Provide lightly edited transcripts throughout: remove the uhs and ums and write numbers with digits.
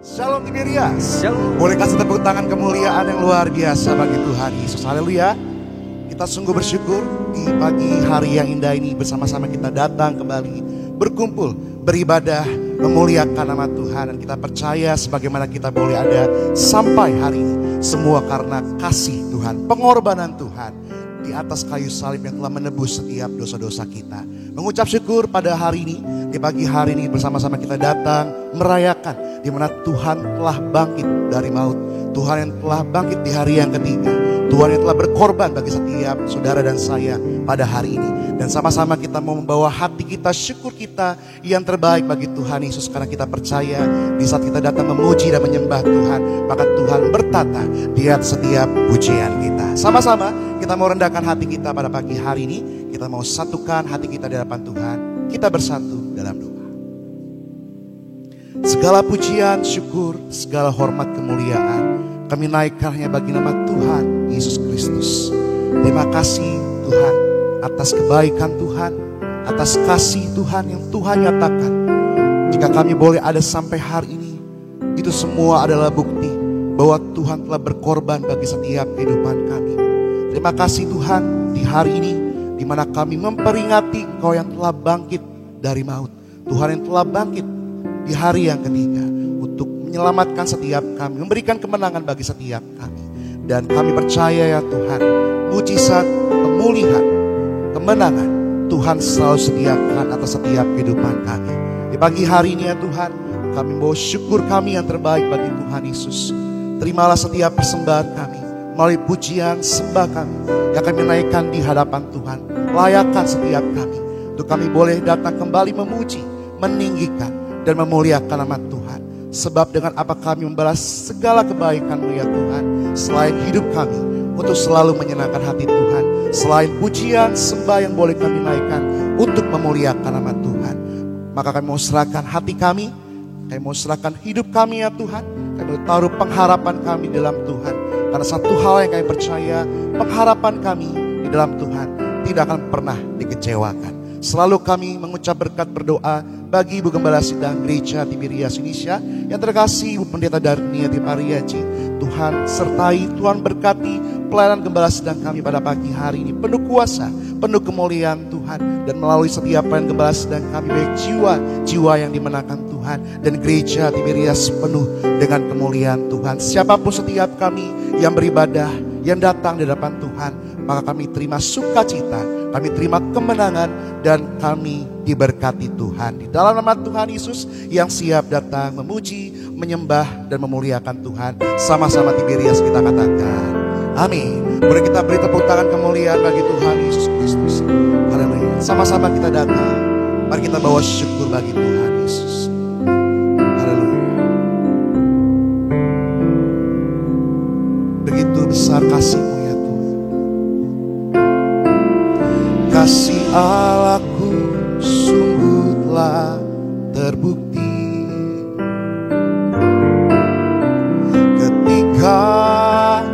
Shalom Tiberias. Shalom. Boleh kasih tepuk tangan kemuliaan yang luar biasa bagi Tuhan Yesus. Haleluya. Kita sungguh bersyukur di pagi hari yang indah ini bersama-sama kita datang kembali berkumpul, beribadah, memuliakan nama Tuhan. Dan kita percaya sebagaimana kita boleh ada sampai hari ini, semua karena kasih Tuhan, pengorbanan Tuhan di atas kayu salib yang telah menebus setiap dosa-dosa kita. Mengucap syukur pada hari ini, di pagi hari ini bersama-sama kita datang merayakan di mana Tuhan telah bangkit dari maut. Tuhan yang telah bangkit di hari yang ketiga. Tuhan yang telah berkorban bagi setiap saudara dan saya pada hari ini. Dan sama-sama kita mau membawa hati kita, syukur kita yang terbaik bagi Tuhan Yesus. Karena kita percaya di saat kita datang memuji dan menyembah Tuhan, maka Tuhan bertata di atas setiap pujian kita. Sama-sama kita mau rendahkan hati kita pada pagi hari ini. Kita mau satukan hati kita di hadapan Tuhan. Kita bersatu dalam doa. Segala pujian, syukur, segala hormat, kemuliaan kami naikkan hanya bagi nama Tuhan Yesus Kristus. Terima kasih Tuhan atas kebaikan Tuhan, atas kasih Tuhan yang Tuhan nyatakan. Jika kami boleh ada sampai hari ini, itu semua adalah bukti bahwa Tuhan telah berkorban bagi setiap kehidupan kami. Terima kasih Tuhan di hari ini, di mana kami memperingati Engkau yang telah bangkit dari maut. Tuhan yang telah bangkit di hari yang ketiga untuk menyelamatkan setiap kami, memberikan kemenangan bagi setiap kami. Dan kami percaya ya Tuhan, mujizat, pemulihan, kemenangan Tuhan selalu sediakan atas setiap kehidupan kami. Di pagi hari ini ya Tuhan, kami mau syukur kami yang terbaik bagi Tuhan Yesus. Terimalah setiap persembahan kami melalui pujian sembah kami yang kami naikkan di hadapan Tuhan. Layakan setiap kami untuk kami boleh datang kembali memuji, meninggikan dan memuliakan nama Tuhan. Sebab dengan apa kami membalas segala kebaikan-Mu ya Tuhan, selain hidup kami untuk selalu menyenangkan hati Tuhan, selain pujian sembah yang boleh kami naikkan untuk memuliakan nama Tuhan, maka kami mau serahkan hati kami mau serahkan hidup kami ya Tuhan. Kami mau taruh pengharapan kami dalam Tuhan. Karena satu hal yang kami percaya, pengharapan kami di dalam Tuhan tidak akan pernah dikecewakan. Selalu kami mengucap berkat berdoa bagi Ibu Gembala Sidang Gereja Tiberias Indonesia yang terkasih Ibu Pendeta Darnia Tipariaji. Tuhan sertai, Tuhan berkati pelayanan Gembala Sidang kami pada pagi hari ini. Penuh kuasa, penuh kemuliaan Tuhan. Dan melalui setiap pelayanan Gembala Sidang kami, baik jiwa yang dimenangkan Tuhan. Dan gereja Tiberias penuh dengan kemuliaan Tuhan. Siapapun setiap kami yang beribadah, yang datang di hadapan Tuhan, maka kami terima sukacita, kami terima kemenangan, dan kami diberkati Tuhan. Di dalam nama Tuhan Yesus yang siap datang memuji, menyembah, dan memuliakan Tuhan. Sama-sama Tiberias kita katakan, amin. Boleh kita beri tepuk tangan kemuliaan bagi Tuhan Yesus Kristus. Haleluya. Sama-sama kita datang, mari kita bawa syukur bagi Tuhan Yesus. Haleluya. Begitu besar kasih-Mu ya Tuhan. Kasih Allahku sungguh telah terbukti ketika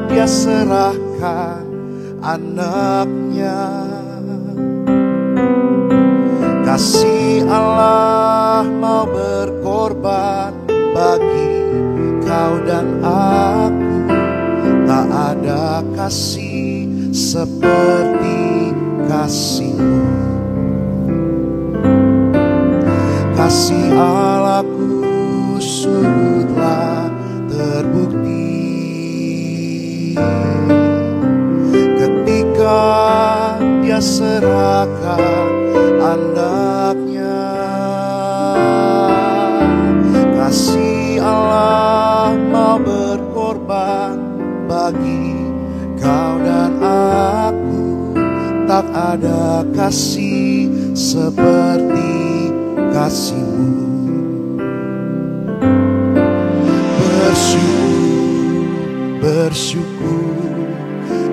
Dia serahkan anaknya. Kasih Allah mau berkorban bagi kau dan aku. Tak ada kasih seperti kasih-Mu. Kasih Allahku sungguh telah terbukti ketika Dia serahkan anaknya. Kasih Allah mau berkorban bagi kau dan aku. Tak ada kasih seperti kasih-Mu.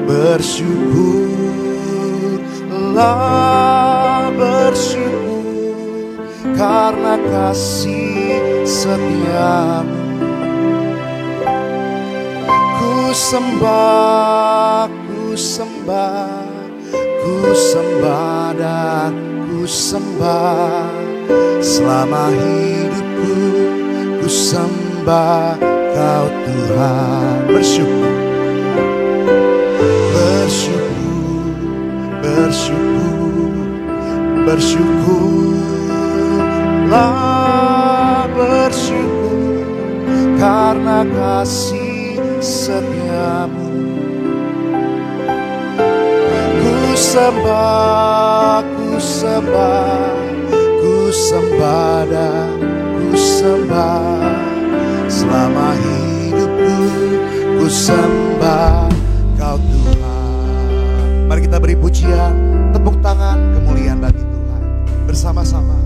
Bersyukurlah, bersyukur karena kasih setia-Mu. Ku sembah dan ku sembah selama hidupku. Ku sembah sembah Kau Tuhan. Bersyukur, bersyukur, bersyukur, bersyukurlah, bersyukur karena kasih setiamu. Ku sembah, ku sembah, ku sembah dan ku sembah selama hidupku. Ku sembah Kau Tuhan. Mari kita beri pujian, tepuk tangan, kemuliaan bagi Tuhan bersama-sama.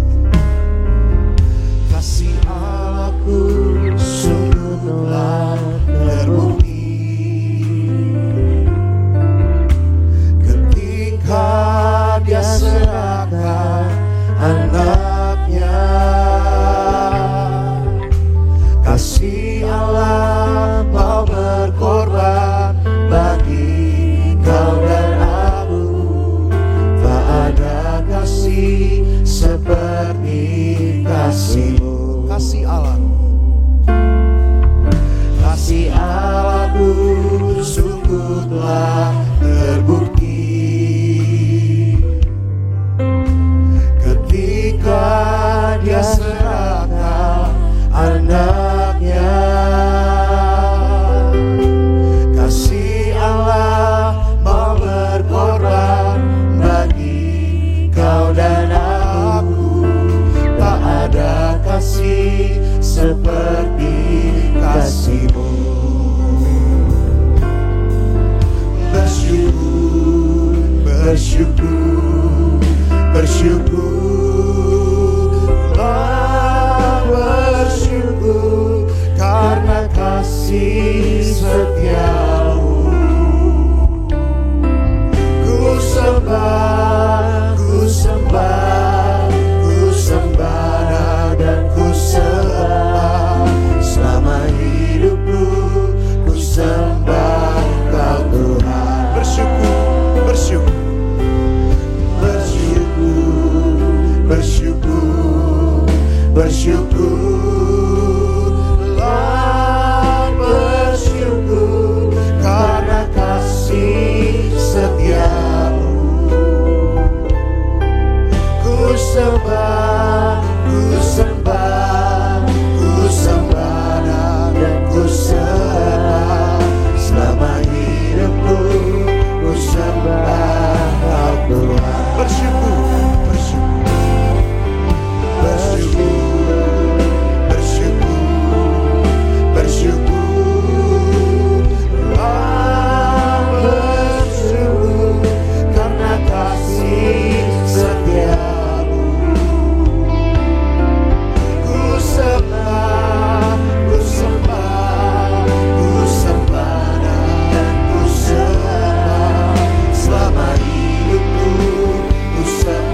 Kasih Allahku sungguh telah terbukti ketika Dia serahkan anaknya. Kasih Allah mau berkorban bagi kau dan aku. Tak ada kasih seperti kasih-Mu. Kasih Allah, kasih Allahku sungguh telah terbukti ketika Dia serahkan anaknya. Kasih Allah mau berkorban bagi kau dan aku. Tak ada kasih seperti kasih-Mu. Bersyukur, bersyukur, bersyukurlah, bersyukur karena kasih setiamu. Ku sembah, ku sembah, ku sembah dan ku sembah selama hidupku. Ku sembah Kau Tuhan. Bersyukur, bersyukur, bersyukur, bersyukur, bersyukurlah, bersyukur karena kasih setiamu. Ku sembah, ku sembah, ku sembah dan ku sembah selama hidupku. Ku sembah Kau Tuhan. Bersyukur, bersyukur, bersyukur, bersyukur, bersyukurlah, bersyukur karena kasih setiamu. Ku sembah, ku sembah, ku sembah dan ku sembah selama hidupku. Ku sembah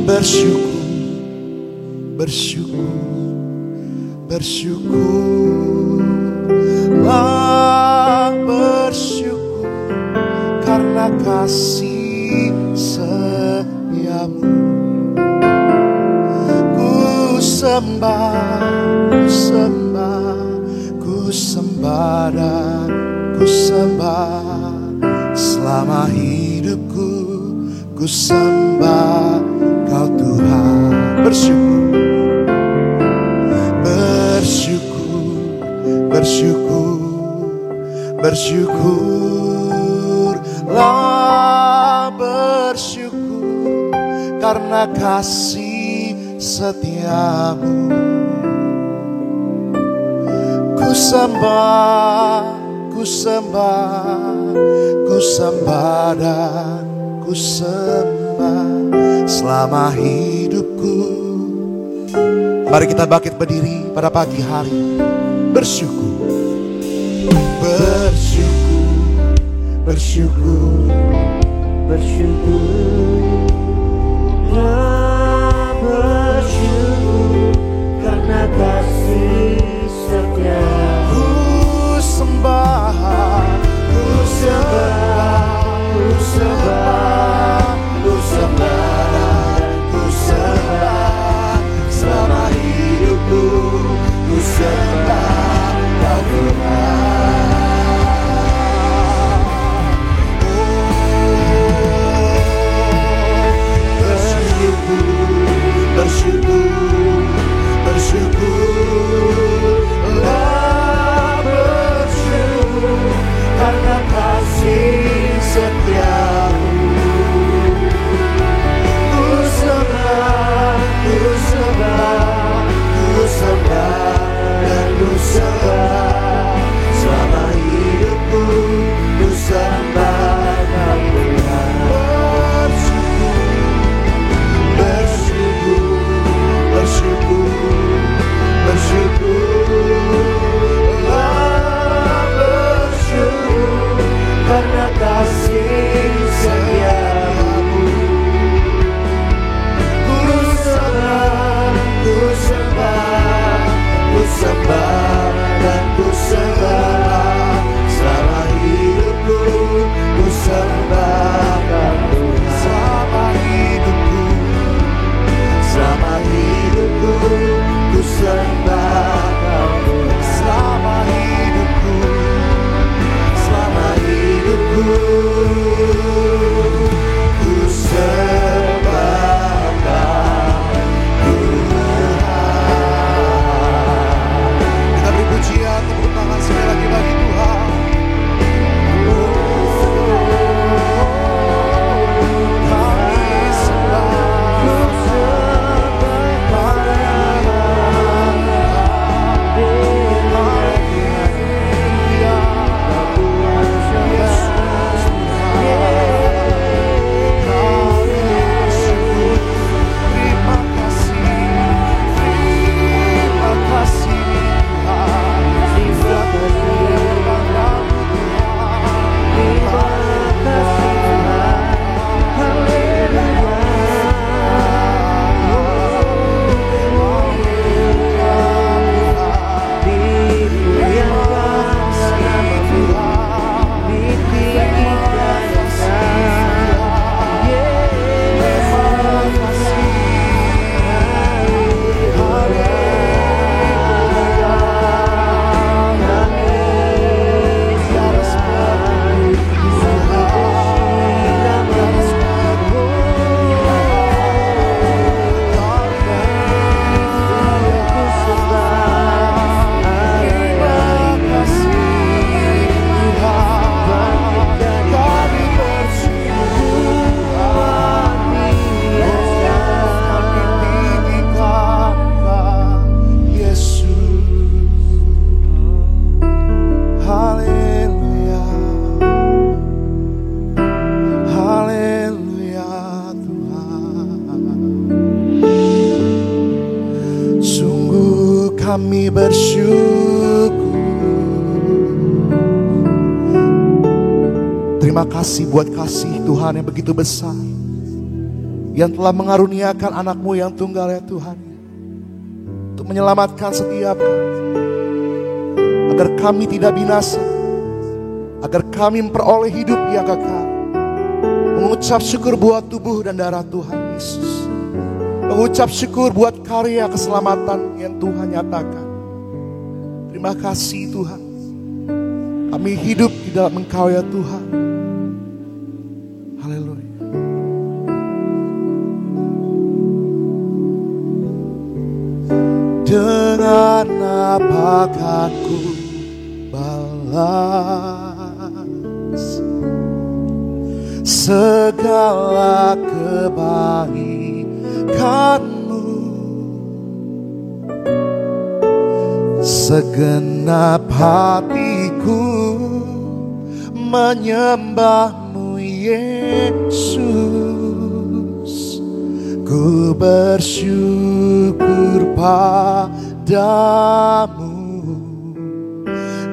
bersyukur, bersyukur, bersyukurlah, bersyukur karena kasih setiamu. Ku sembah, ku sembah, ku sembah dan ku sembah selama hidupku. Ku sembah Kau Tuhan. Bersyukur, bersyukur, bersyukur, bersyukurlah, bersyukur karena kasih setiamu. Ku sembah, ku sembah, ku sembah dan ku sembah selama hidupku. Mari kita bangkit berdiri pada pagi hari. Bersyukur, bersyukur, bersyukur, bersyukur, bersyukur karena kasih setiamu. Ku sembah, ku sembah, ku sembah, ku sembah, ku sembah selama hidupku. Ku sembah Kau Tuhan. Bersyukur, bersyukur, bersyukurlah, bersyukur karena kasih setiamu. Ku sembah, ku sembah, ku sembah dan ku sembah selama hidupku. Ku sembah Kau Tuhan. Bersyukur, bersyukur, bersyukurlah, bersyukur karena kasih setiamu. Ku sembah, ku sembah, ku sembah dan ku sembah selama hidupku. Ku sembah Kau Tuhan. Selama hidupku, selama hidupku, ku sembah Kau Tuhan. Selama hidupku, selama hidupku, ku sembah Kau Tuhan. Kita beri pujian, tepuk tangan sekali lagi bagi Tuhan. Kami bersyukur. Terima kasih buat kasih Tuhan yang begitu besar, yang telah mengaruniakan anak-Mu yang tunggal ya Tuhan, untuk menyelamatkan setiap kami, agar kami tidak binasa, agar kami memperoleh hidup yang kekal. Mengucap syukur buat tubuh dan darah Tuhan Yesus, mengucap syukur buat karya keselamatan yang Tuhan nyatakan. Terima kasih Tuhan, kami hidup di dalam Engkau ya Tuhan. Haleluya. Dengan apa akan ku balas segala kebaikan-Mu? Segenap hatiku menyembah-Mu Yesus. Ku bersyukur padamu.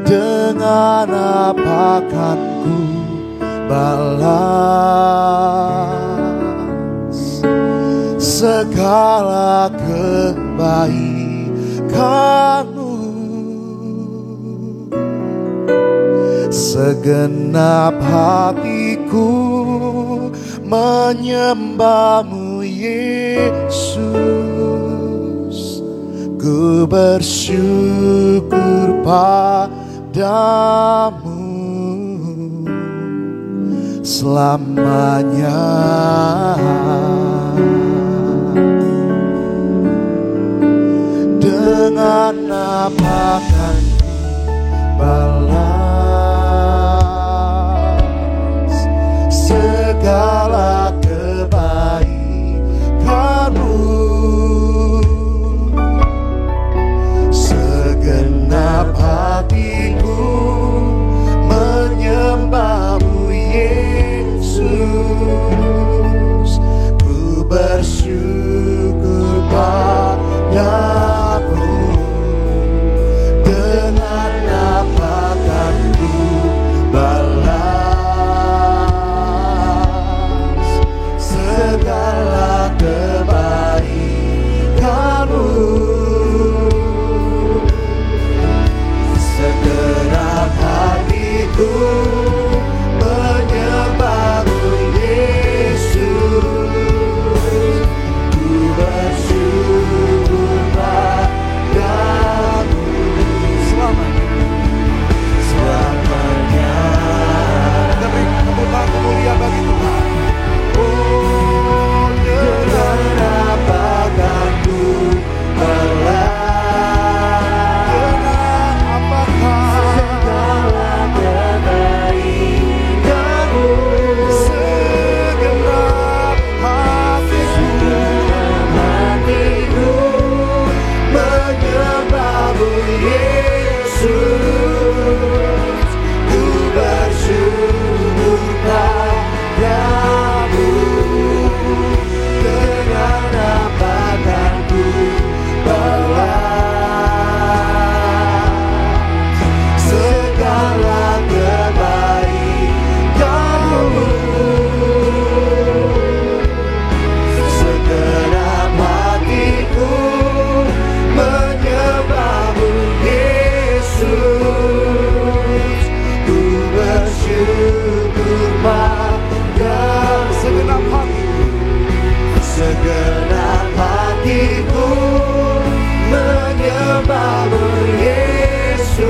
Dengan apa kan ku balas segala kebaikan-Mu? Segenap hatiku menyembah-Mu Yesus. Ku bersyukur padamu selamanya. Dengan apa kan ku balas segala kebaikan-Mu? Segenap hatiku menyembah-Mu Yesus. Ku bersyukur padamu. Dengan apa kan ku balas segala kebaikan-Mu? Segenap hatiku menyembah-Mu Yesus. Ku bersyukur padamu selamanya. Selamanya. Kita beri tepuk tangan kemuliaan bagi Tuhan. Oh, dengan apa kan ku balas segenap hatiku menyembah-Mu Yesus.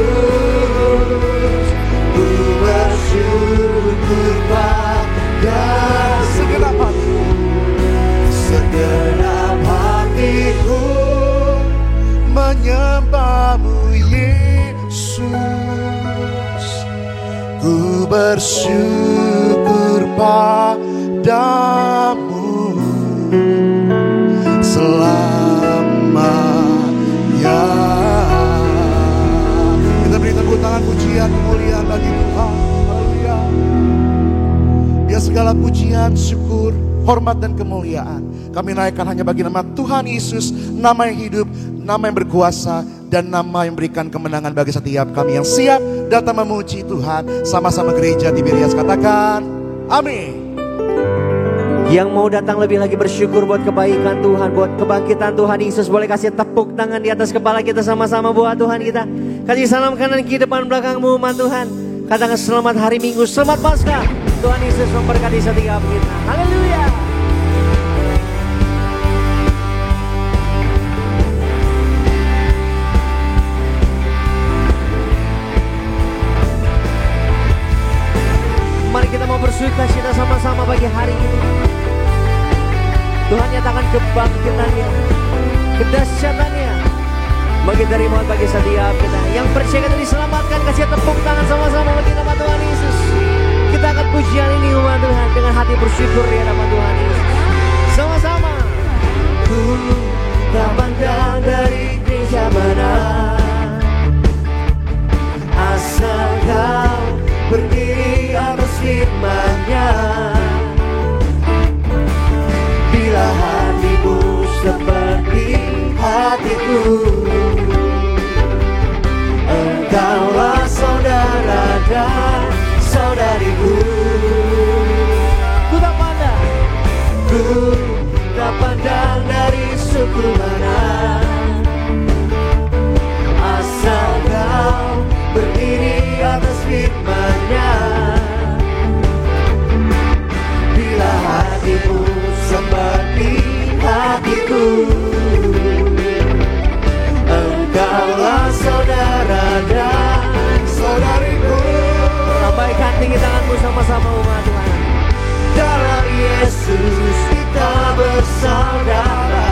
Ku bersyukur pada segenap hatiku. Segenap hatiku menyembah-Mu Yesus. Ku bersyukur padamu selamanya. Kita beri tepuk tangan pujian kemuliaan bagi Tuhan. Haleluya. Biar segala pujian, syukur, hormat dan kemuliaan kami naikkan hanya bagi nama Tuhan Yesus, nama yang hidup, nama yang berkuasa, dan nama yang berikan kemenangan bagi setiap kami yang siap datang memuji Tuhan. Sama-sama gereja Tiberias katakan amin. Yang mau datang lebih lagi bersyukur buat kebaikan Tuhan, buat kebangkitan Tuhan Yesus, boleh kasih tepuk tangan di atas kepala kita sama-sama buat Tuhan kita. Kasih salam kanan kiri depan belakangmu umat Tuhan. Katakan selamat hari Minggu, selamat Paskah. Tuhan Yesus memberkati setiap kita. Haleluya. Mari kita mau bersukacita sama-sama bagi hari ini. Tuhan nyatakan kebangkitannya, kedahsyatannya bagi dari Tuhan, bagi setiap kita. Yang percaya kita diselamatkan, kasih tepuk tangan sama-sama bagi nama Tuhan Yesus. Kita akan pujian ini umat Tuhan dengan hati bersyukur di hadapan Tuhan Yesus. Sama-sama. Ku tak pandang dari gereja mana, asal kau berdiri atas firman-Nya. Bila hatimu seperti hatiku, engkaulah saudara dan saudariku. Ku tak pandang, ku tak pandang dari suku mana, asal kau berdiri atas firman-Nya. Bila hatimu seperti hatiku, engkaulah saudara dan saudariku. lambaikan tinggi tanganmu sama-sama umat Tuhan. Dalam Yesus kita bersaudara,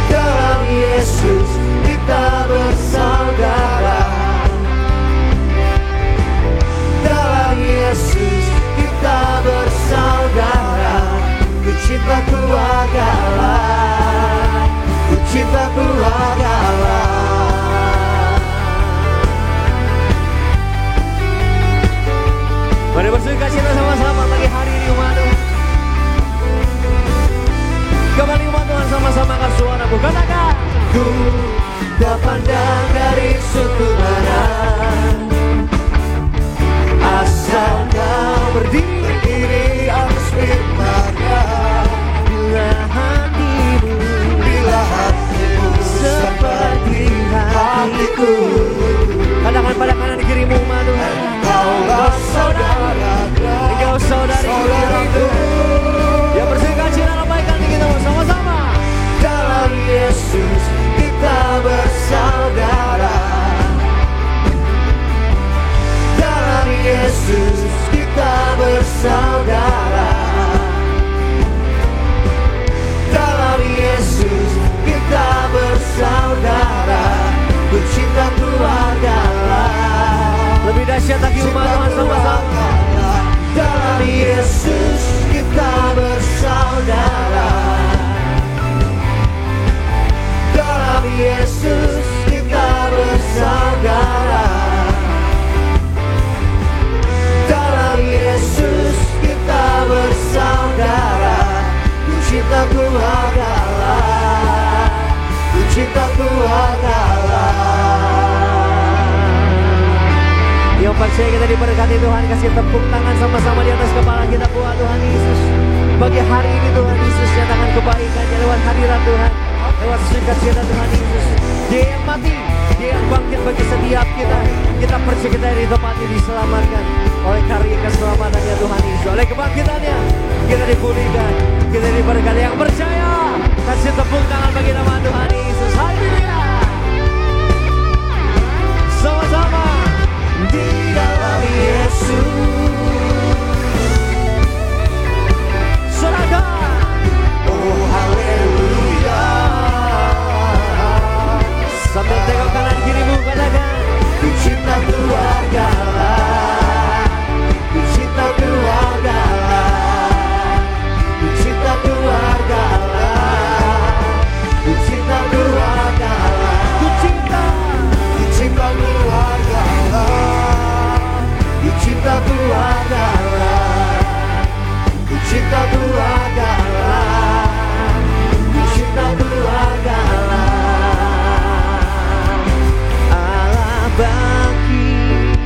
dalam Yesus kita bersaudara, dalam Yesus kita bersaudara. Ku cinta keluarga Allah, ku cinta keluarga Allah. Mari bersukacita sama-sama bagi hari ini umat Tuhan. Kembali umat Tuhan sama-sama angkat suaramu, katakan. Ku tak pandang dari suku mana, asal kau berdiri atas firman-Nya. Bila hatimu seperti hatiku, Katakan pada kanan kirimu umat Tuhan. engkaulah saudara dan Engkau saudariku. Yang bersukacita lambaikan tinggi tanganmu sama-sama. dalam Yesus kita bersaudara, dalam Yesus kita bersaudara, dalam Yesus kita bersaudara. Ku cinta keluarga Allah, Lebih dahsyat lagi umat Tuhan sama-sama. dalam Yesus kita bersaudara, dalam Yesus kita bersaudara, dalam Yesus kita bersaudara. Ku cinta keluarga Allah, ku cinta keluarga Allah. Yang percaya kita diberkati Tuhan, kasih tepuk tangan sama-sama di atas kepala kita buat Tuhan Yesus. Bagi hari ini Tuhan Yesus nyatakan kebaikannya lewat hadirat Tuhan, lewat sukacita Tuhan Yesus. Dia yang mati, Dia yang bangkit bagi setiap kita. Kita percaya kita di tempat ini diselamatkan oleh karya keselamatannya Tuhan Yesus. Oleh kebangkitannya kita dipulihkan, kita diberkati. Yang percaya kasih tepuk tangan bagi nama Tuhan Yesus. Haleluya. Sama-sama. Di dalam Yesus, serahkan. oh haleluya. Sambil tengok kanan kirimu, katakan. Ku cinta keluarga Allah, ku cinta keluarga Allah, ku cinta keluarga Allah, ku cinta keluarga Allah, Ku cinta. ku cinta keluarga Allah, ku cinta keluarga Allah, ku cinta keluarga Allah, ku cinta keluarga Allah. Allah bangkit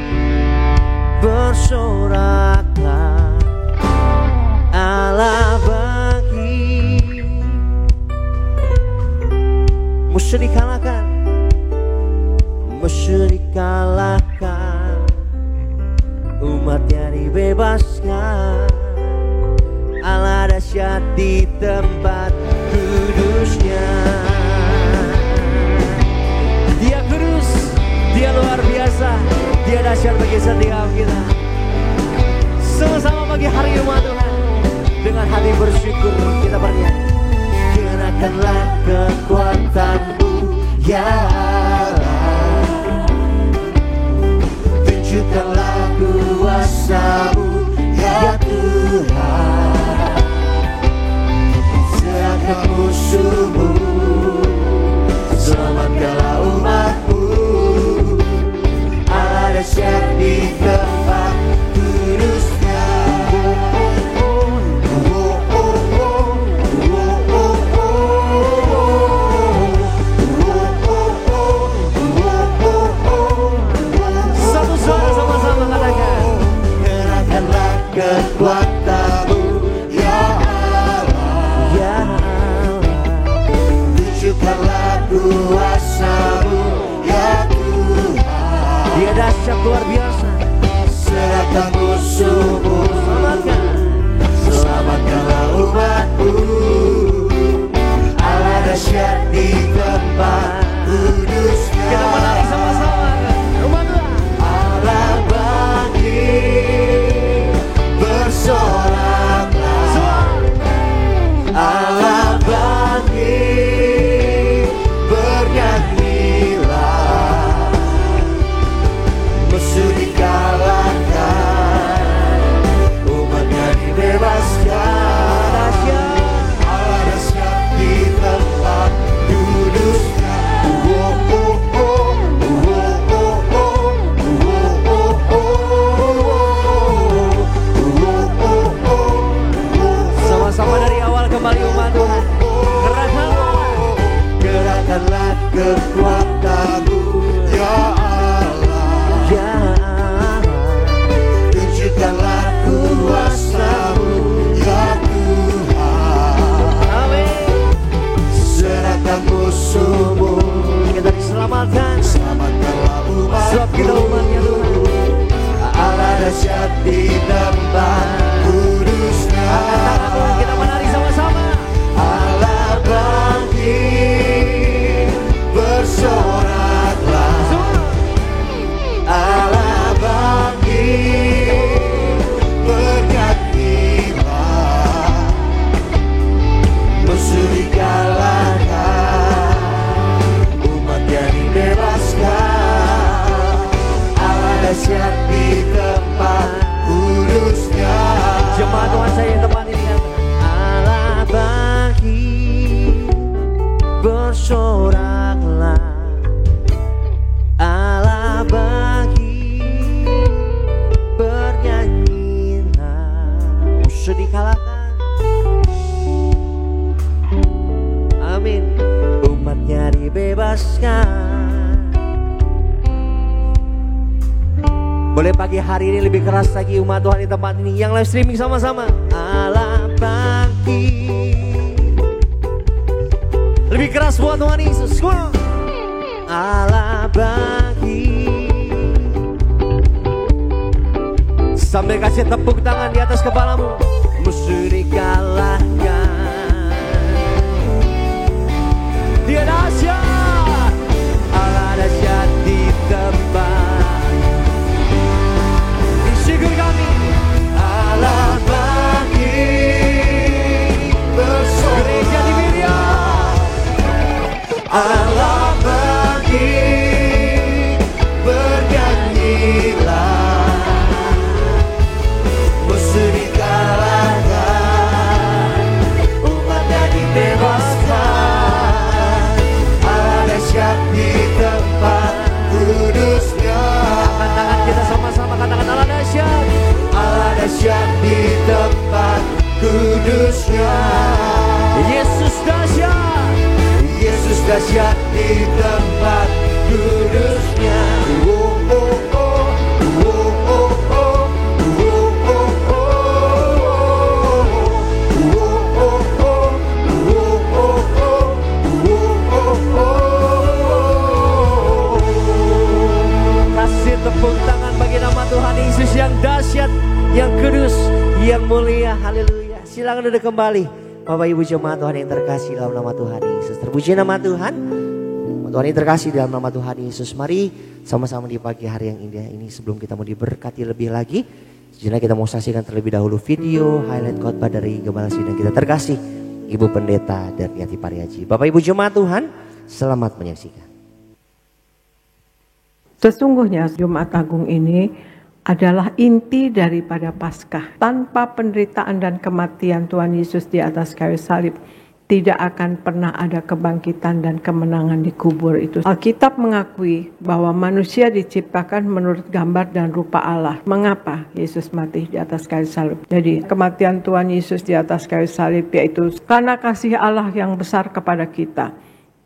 bersoraklah, di tempat kudusnya. Dia kudus, dia luar biasa, dia dahsyat bagi setiap kita. Sama-sama bagi hari umat Tuhan, dengan hati bersyukur kita bernyanyi. Gerakkanlah kekuatan-Mu ya Allah, tunjukkanlah kuasa-Mu ya Tuhan. Serahkan musuh-Mu, selamatkanlah umat-Mu. Allah dahsyat di tempat kudusnya. Satu suara sama-sama katakan. Gerakkanlah kekuatan-Mu ya Allah, ya Allah. Tunjukkanlah kuasa-Mu ya Tuhan. Dia dahsyat luar biasa. Serahkan musuh-Mu, selamatkanlah umat-Mu. Allah dahsyat di tempat kudusnya. Kita menari sama-sama umat Tuhan. Allah bangkit, bersoraklah. Allah bangkit, bernyanyilah. Musuh dikalahkan, umatnya dibebaskan. Allah dahsyat di tempat kudusnya. Sama-sama dari awal kembali umat Tuhan. Gerakkanlah kekuatan-Mu ya Allah, ya Allah. Tunjukkanlah kuasa-Mu ya Tuhan. Amin. Serahkan musuh-Mu, kita diselamatkan. Selamatkanlah umat-Mu, sebab kita umatnya Tuhan. Allah dahsyat di tempat kudusnya. Angkat tangan Tuhan, kita menari sama-sama. Allah bangkit, bersoraklah. Allah bangkit, bernyanyilah. Musuh dikalahkan, umatnya dibebaskan. Allah dahsyat di tempat kudusnya. Jemaat Tuhan saya yang tempat ini katakan. Allah bangkit, bersoraklah. Allah bangkit, bernyanyilah. Musuh dikalahkan. Amin. Umatnya dibebaskan. Boleh pagi hari ini lebih keras lagi umat Tuhan di tempat ini. Yang live streaming sama-sama. Allah bangkit. Lebih keras buat Tuhan Yesus. Allah bangkit. Sambil kasih tepuk tangan di atas kepalamu. Musuh dikalahkan. Dia dahsyat. Allah dahsyat di tempat. Syukur kami. Allah bangkit, bersorak. Gereja di Miriam. Allah bangkit, bernyanyilah. Musuh dikalahkan, umatnya dibebaskan. Allah dahsyat di tempat kudusnya. Angkat tangan kita sama-sama katakan Allah dahsyat. Allah dahsyat di tempat kudusnya. Yesus dahsyat. Yesus dahsyat di tempat kudusnya. Kasih tepuk tangan bagi nama Tuhan Yesus yang dahsyat, yang kudus, yang mulia. Haleluya. Silakan duduk kembali. Bapak Ibu jemaat Tuhan yang terkasih dalam nama Tuhan Yesus. Terpuji nama Tuhan. Tuhan yang terkasih dalam nama Tuhan Yesus. Mari sama-sama di pagi hari yang indah ini, sebelum kita mau diberkati lebih lagi, sejenak kita mau saksikan terlebih dahulu video highlight khotbah dari Gembala Sidang kita terkasih, Ibu Pendeta Darniati Pariaji. Bapak Ibu jemaat Tuhan, selamat menyaksikan. Sesungguhnya Jumat Agung ini adalah inti daripada Paskah. Tanpa penderitaan dan kematian Tuhan Yesus di atas kayu salib, tidak akan pernah ada kebangkitan dan kemenangan di kubur itu. Alkitab mengakui bahwa manusia diciptakan menurut gambar dan rupa Allah. Mengapa Yesus mati di atas kayu salib? Jadi kematian Tuhan Yesus di atas kayu salib yaitu karena kasih Allah yang besar kepada kita.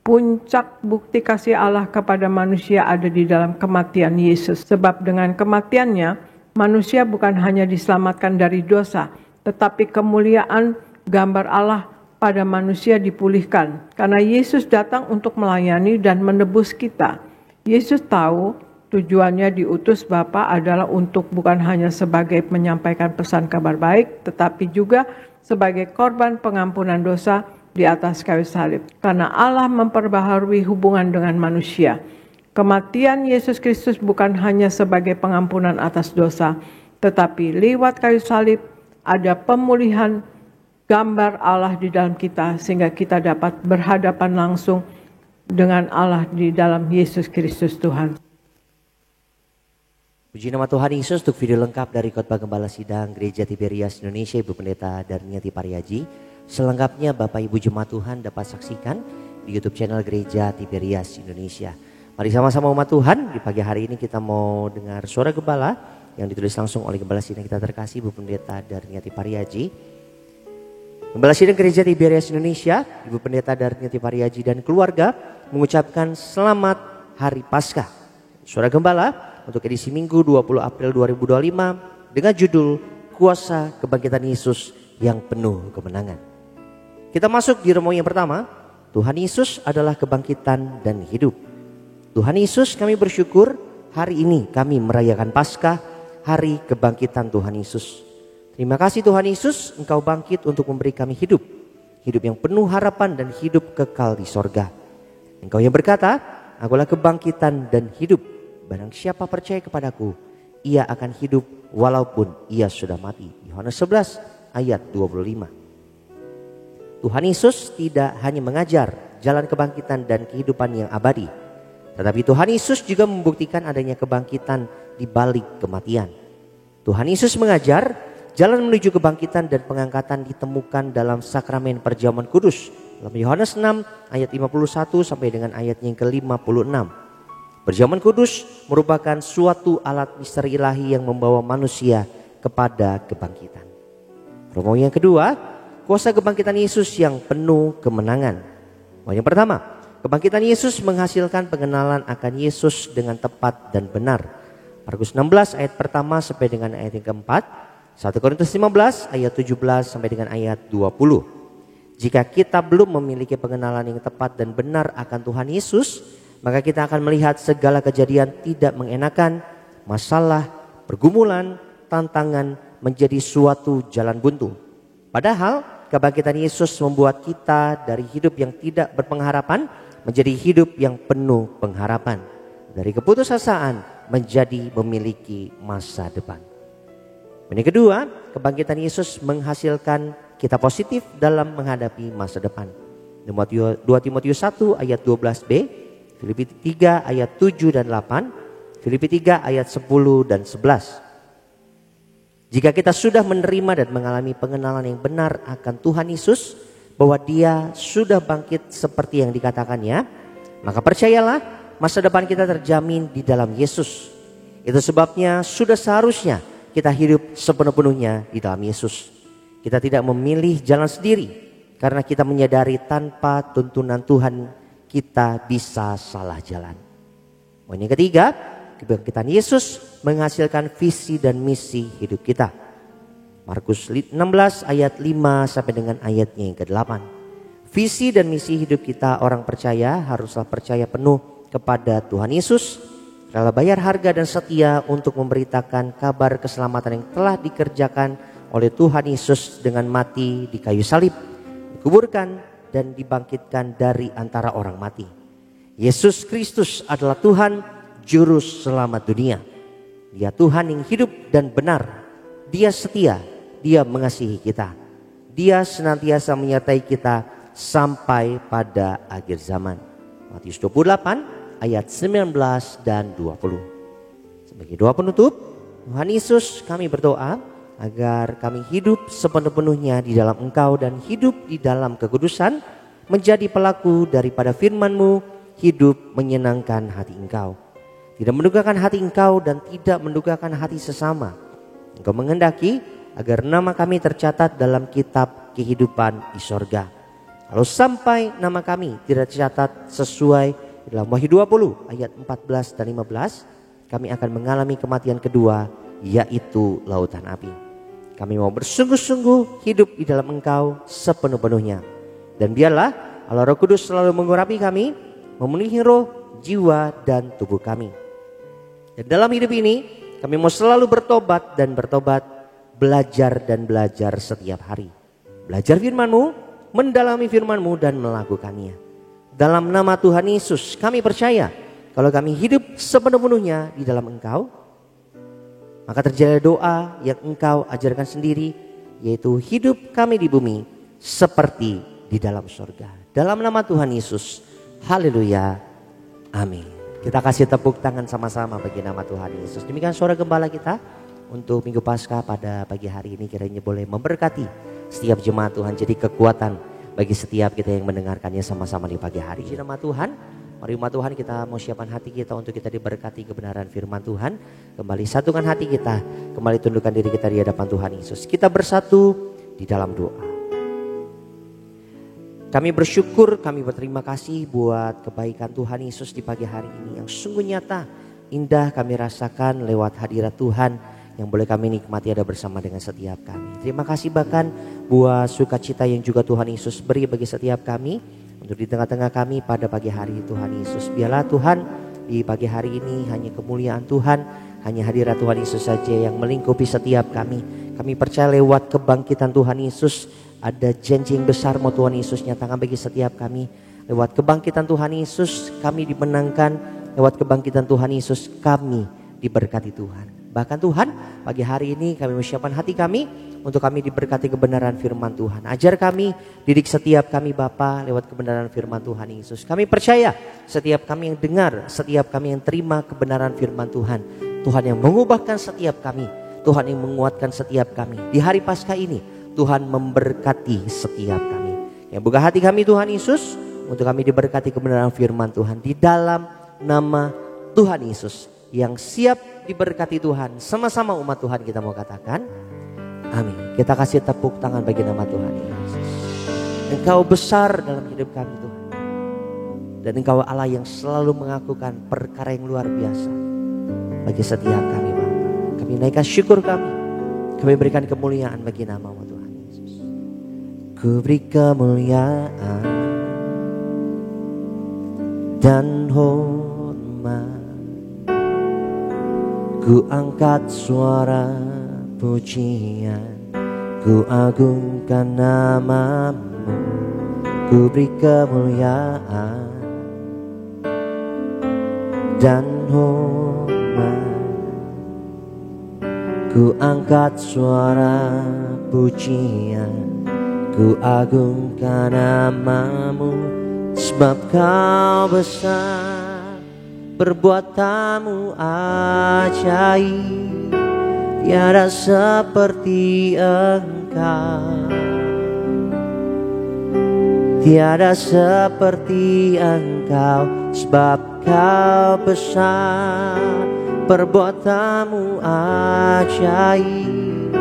Puncak bukti kasih Allah kepada manusia ada di dalam kematian Yesus. Sebab dengan kematiannya, manusia bukan hanya diselamatkan dari dosa, tetapi kemuliaan gambar Allah pada manusia dipulihkan. Karena Yesus datang untuk melayani dan menebus kita. Yesus tahu tujuannya diutus Bapa adalah untuk bukan hanya sebagai menyampaikan pesan kabar baik, tetapi juga sebagai korban pengampunan dosa di atas kayu salib. Karena Allah memperbaharui hubungan dengan manusia. Kematian Yesus Kristus bukan hanya sebagai pengampunan atas dosa, tetapi lewat kayu salib ada pemulihan gambar Allah di dalam kita, sehingga kita dapat berhadapan langsung dengan Allah di dalam Yesus Kristus Tuhan. Puji nama Tuhan Yesus. Untuk video lengkap dari khotbah Gembala Sidang Gereja Tiberias Indonesia, Ibu Pendeta Darniati Pariaji. Selengkapnya Bapak Ibu jemaat Tuhan dapat saksikan di YouTube channel Gereja Tiberias Indonesia. Mari sama-sama umat Tuhan, di pagi hari ini kita mau dengar suara gembala yang ditulis langsung oleh Gembala Sidang kita terkasih, Ibu Pendeta Darniati Pariaji. Gembala Sidang Gereja Tiberias Indonesia, Ibu Pendeta Darniati Pariaji dan keluarga mengucapkan selamat Hari Paskah. Suara gembala untuk edisi Minggu 20 April 2025 dengan judul Kuasa Kebangkitan Yesus yang Penuh Kemenangan. Kita masuk di renungan yang pertama. Tuhan Yesus adalah kebangkitan dan hidup. Tuhan Yesus, kami bersyukur hari ini kami merayakan Paskah, hari kebangkitan Tuhan Yesus. Terima kasih Tuhan Yesus, Engkau bangkit untuk memberi kami hidup. Hidup yang penuh harapan dan hidup kekal di sorga. Engkau yang berkata, Akulah kebangkitan dan hidup. Barang siapa percaya kepadaku, ia akan hidup walaupun ia sudah mati. Yohanes 11 ayat 25. Tuhan Yesus tidak hanya mengajar jalan kebangkitan dan kehidupan yang abadi, tetapi Tuhan Yesus juga membuktikan adanya kebangkitan di balik kematian. Tuhan Yesus mengajar jalan menuju kebangkitan dan pengangkatan ditemukan dalam sakramen perjamuan kudus. Dalam Yohanes 6 ayat 51 sampai dengan ayat yang ke-56. Perjamuan kudus merupakan suatu alat misteri ilahi yang membawa manusia kepada kebangkitan. Renungan yang kedua, kuasa kebangkitan Yesus yang penuh kemenangan. Yang pertama, kebangkitan Yesus menghasilkan pengenalan akan Yesus dengan tepat dan benar. Markus 16 ayat pertama sampai dengan ayat yang keempat. 1 Korintus 15 ayat 17 sampai dengan ayat 20. Jika kita belum memiliki pengenalan yang tepat dan benar akan Tuhan Yesus, maka kita akan melihat segala kejadian tidak mengenakan, masalah, pergumulan, tantangan menjadi suatu jalan buntu. Padahal kebangkitan Yesus membuat kita dari hidup yang tidak berpengharapan menjadi hidup yang penuh pengharapan. Dari keputusasaan menjadi memiliki masa depan. Yang kedua, kebangkitan Yesus menghasilkan kita positif dalam menghadapi masa depan. 2 Timotius 1 ayat 12b, Filipi 3 ayat 7 dan 8, Filipi 3 ayat 10 dan 11. Jika kita sudah menerima dan mengalami pengenalan yang benar akan Tuhan Yesus, bahwa Dia sudah bangkit seperti yang dikatakannya, maka percayalah masa depan kita terjamin di dalam Yesus. Itu sebabnya sudah seharusnya kita hidup sepenuh-penuhnya di dalam Yesus. Kita tidak memilih jalan sendiri karena kita menyadari tanpa tuntunan Tuhan kita bisa salah jalan. Yang ketiga, kebangkitan Yesus menghasilkan visi dan misi hidup kita. Markus 16 ayat 5 sampai dengan ayatnya yang ke-8. Visi dan misi hidup kita orang percaya haruslah percaya penuh kepada Tuhan Yesus, rela bayar harga dan setia untuk memberitakan kabar keselamatan yang telah dikerjakan oleh Tuhan Yesus dengan mati di kayu salib dikuburkan, dan dibangkitkan dari antara orang mati. Yesus Kristus adalah Tuhan, Juru Selamat dunia. Dia Tuhan yang hidup dan benar. Dia setia, Dia mengasihi kita. Dia senantiasa menyertai kita sampai pada akhir zaman. Matius 28 ayat 19 dan 20. Sebagai doa penutup, Tuhan Yesus, kami berdoa agar kami hidup sepenuh-penuhnya di dalam Engkau dan hidup di dalam kekudusan, menjadi pelaku daripada firman-Mu, hidup menyenangkan hati Engkau. Tidak mendukakan hati Engkau dan tidak mendukakan hati sesama. Engkau menghendaki agar nama kami tercatat dalam kitab kehidupan di sorga. Kalau sampai nama kami tidak tercatat sesuai dalam Wahyu 20 ayat 14 dan 15, kami akan mengalami kematian kedua, yaitu lautan api. Kami mau bersungguh-sungguh hidup di dalam Engkau sepenuh-penuhnya. Dan biarlah Allah Roh Kudus selalu mengurapi kami, memenuhi roh, jiwa, dan tubuh kami. Dan dalam hidup ini kami mau selalu bertobat dan bertobat, belajar dan belajar setiap hari. Belajar firman-Mu, mendalami firman-Mu dan melakukannya. Dalam nama Tuhan Yesus kami percaya kalau kami hidup sepenuh-penuhnya di dalam Engkau, maka terjadi doa yang Engkau ajarkan sendiri, yaitu hidup kami di bumi seperti di dalam surga. Dalam nama Tuhan Yesus, haleluya, amin. Kita kasih tepuk tangan sama-sama bagi nama Tuhan Yesus. Demikian suara gembala kita untuk Minggu Paskah pada pagi hari ini, kiranya boleh memberkati setiap jemaat Tuhan, jadi kekuatan bagi setiap kita yang mendengarkannya sama-sama di pagi hari. Di nama Tuhan, mari umat Tuhan kita mau siapkan hati kita untuk kita diberkati kebenaran firman Tuhan. Kembali satukan hati kita, kembali tundukkan diri kita di hadapan Tuhan Yesus. Kita bersatu di dalam doa. Kami bersyukur, kami berterima kasih buat kebaikan Tuhan Yesus di pagi hari ini yang sungguh nyata, indah kami rasakan lewat hadirat Tuhan yang boleh kami nikmati ada bersama dengan setiap kami. Terima kasih bahkan buat sukacita yang juga Tuhan Yesus beri bagi setiap kami untuk di tengah-tengah kami pada pagi hari Tuhan Yesus. Biarlah Tuhan di pagi hari ini hanya kemuliaan Tuhan, hanya hadirat Tuhan Yesus saja yang melingkupi setiap kami. Kami percaya lewat kebangkitan Tuhan Yesus ada janji yang besar mau Tuhan Yesus nyatakan bagi setiap kami. Lewat kebangkitan Tuhan Yesus kami dimenangkan, lewat kebangkitan Tuhan Yesus kami diberkati Tuhan. Bahkan Tuhan pagi hari ini kami menyiapkan hati kami untuk kami diberkati kebenaran firman Tuhan. Ajar kami, didik setiap kami Bapa lewat kebenaran firman Tuhan Yesus. Kami percaya setiap kami yang dengar, setiap kami yang terima kebenaran firman Tuhan, Tuhan yang mengubahkan setiap kami, Tuhan yang menguatkan setiap kami. Di hari Paskah ini Tuhan memberkati setiap kami. Yang buka hati kami Tuhan Yesus untuk kami diberkati kebenaran firman Tuhan di dalam nama Tuhan Yesus yang siap diberkati Tuhan. Sama-sama umat Tuhan kita mau katakan amin. Kita kasih tepuk tangan bagi nama Tuhan Yesus. Engkau besar dalam hidup kami Tuhan. Dan Engkau Allah yang selalu mengakukan perkara yang luar biasa bagi setiap kami Bapa. Kami naikkan syukur kami. Kami berikan kemuliaan bagi nama Tuhan Yesus. Ku beri kemuliaan dan hormat. Ku angkat suara pujian, ku agungkan namamu. Ku beri kemuliaan dan hormat. Ku angkat suara pujian, ku agungkan namamu. Sebab Kau besar, perbuatanmu ajaib, tiada seperti Engkau. Tiada seperti Engkau, sebab Kau besar, perbuatanmu ajaib,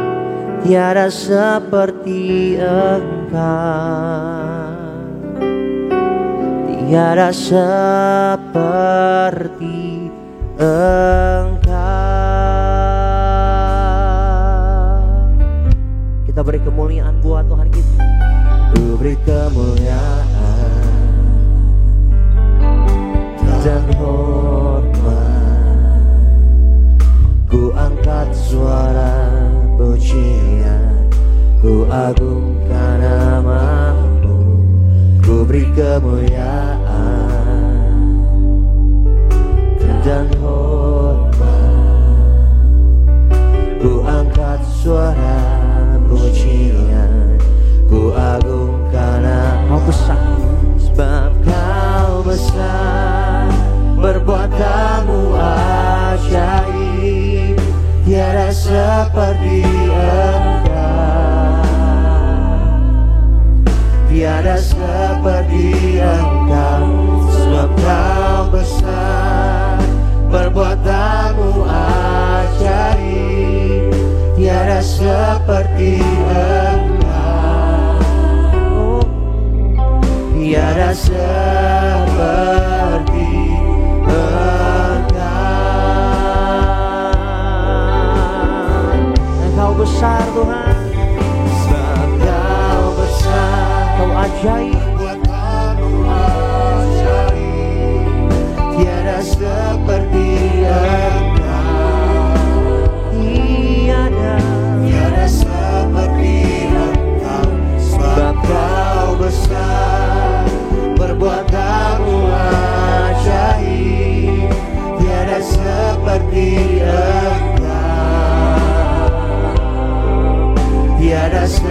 tiada seperti Engkau. Tiada seperti Engkau. Kita beri kemuliaan buat Tuhan kita. Ku beri kemuliaan dan hormat. Ku angkat suara pujian, ku agungkan namamu. beri kemuliaan dan hormat. Ku angkat suara pujian, ku agungkan Kau besar, sebab Kau besar, perbuatanmu ajaib, tiada seperti Engkau, tiada seperti Engkau, sebab Kau besar, perbuatanmu ajaib, tiada seperti Engkau, tiada seperti Engkau besar Tuhan, sebab Kau besar, Kau ajaib, tiada seperti Engkau, tiada seperti Engkau, sebab Kau besar, perbuatanmu ajaib, tiada seperti Engkau, tiada seperti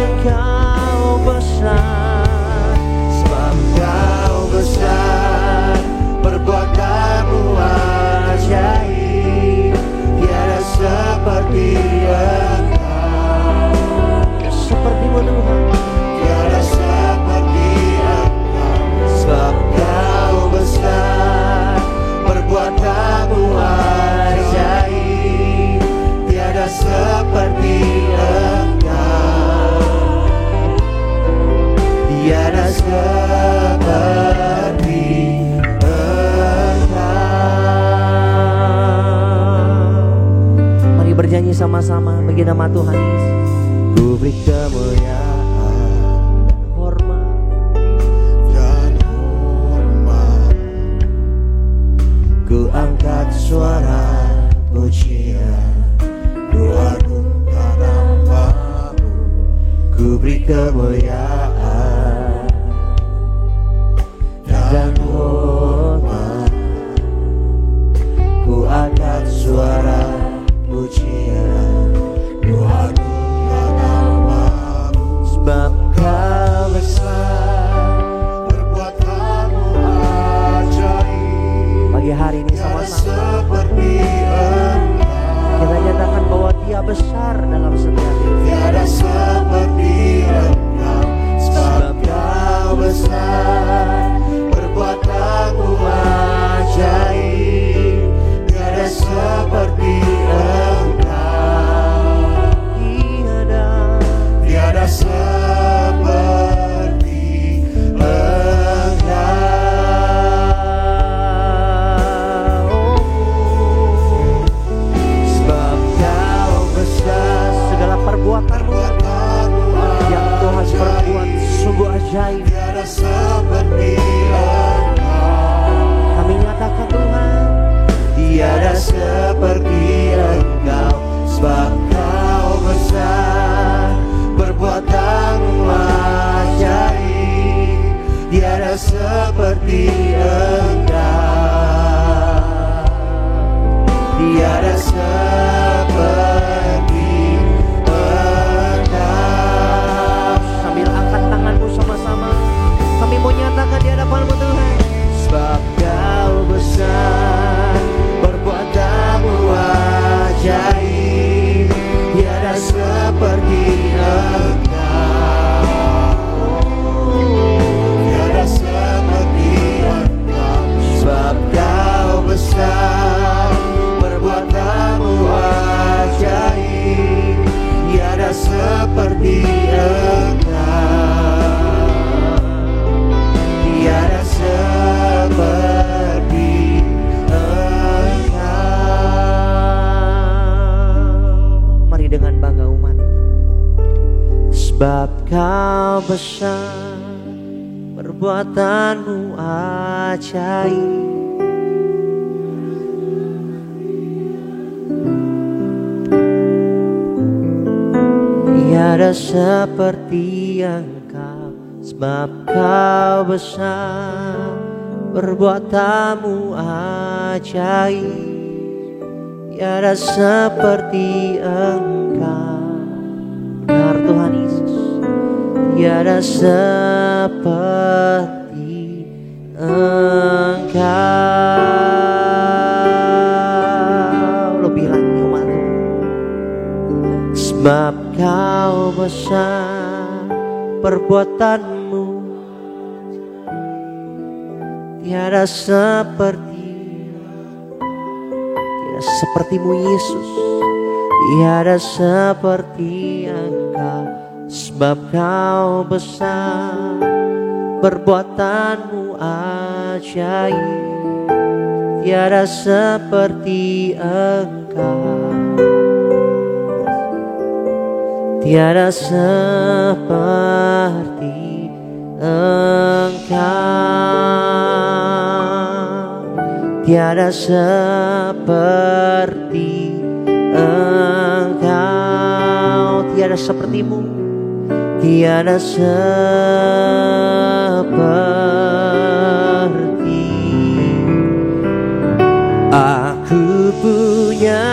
Engkau besar, sebab Kau besar, perbuatanmu ajaib, tiada seperti Engkau, seperti-Mu Tuhan, tiada seperti Engkau, sebab Kau besar, perbuatanmu ajaib, tiada seperti Engkau, tiada seperti Engkau. Mari berjanji sama-sama bagi nama Tuhan Yesus. Ku beri kemuliaan dan hormat, ku angkat suara pujian, ku agungkan nama-Mu, ku beri kemuliaan dan hormat, ku angkat suara pujian, ku agungkan nama-Mu, sebab Kau besar, perbuatanmu ajaib. Pagi hari ini sama-sama kita nyatakan bahwa Dia besar dalam setiap hidup. Tiada seperti Engkau, sebab Kau besar, perbuatanmu ajaib, tiada seperti Engkau, tiada seperti Engkau, sebab Kau besar, segala perbuatanmu yang Tuhan perbuat sungguh ajaib, tiada seperti Engkau. Kami nyatakan Tuhan, tiada seperti Engkau, sebab Kau besar, perbuatanmu ajaib, tiada seperti Engkau, tiada seperti Engkau. Sambil angkat tanganmu sama-sama, kami mau nyatakan di hadapan-Mu Tuhan, sebab Kau besar, perbuatanmu ajaib, tiada seperti Engkau, tiada seperti Engkau, sebab Kau besar, perbuatanmu ajaib, tiada seperti Engkau, tiada seperti Engkau. Mari dengan bangga umat, sebab Kau besar, perbuatanmu ajaib, tiada seperti Engkau, sebab Kau besar, perbuatanmu ajaib. Tiada seperti Engkau, benar Tuhan Yesus. Tiada seperti Engkau. Lo bilang umat Tuhan, sebab Kau besar, perbuatanmu tiada sepertimu Yesus. Tiada seperti Engkau, sebab Kau besar, perbuatanmu ajaib. Tiada seperti Engkau, tiada seperti Engkau, tiada seperti Engkau, tiada sepertimu, tiada seperti. Aku punya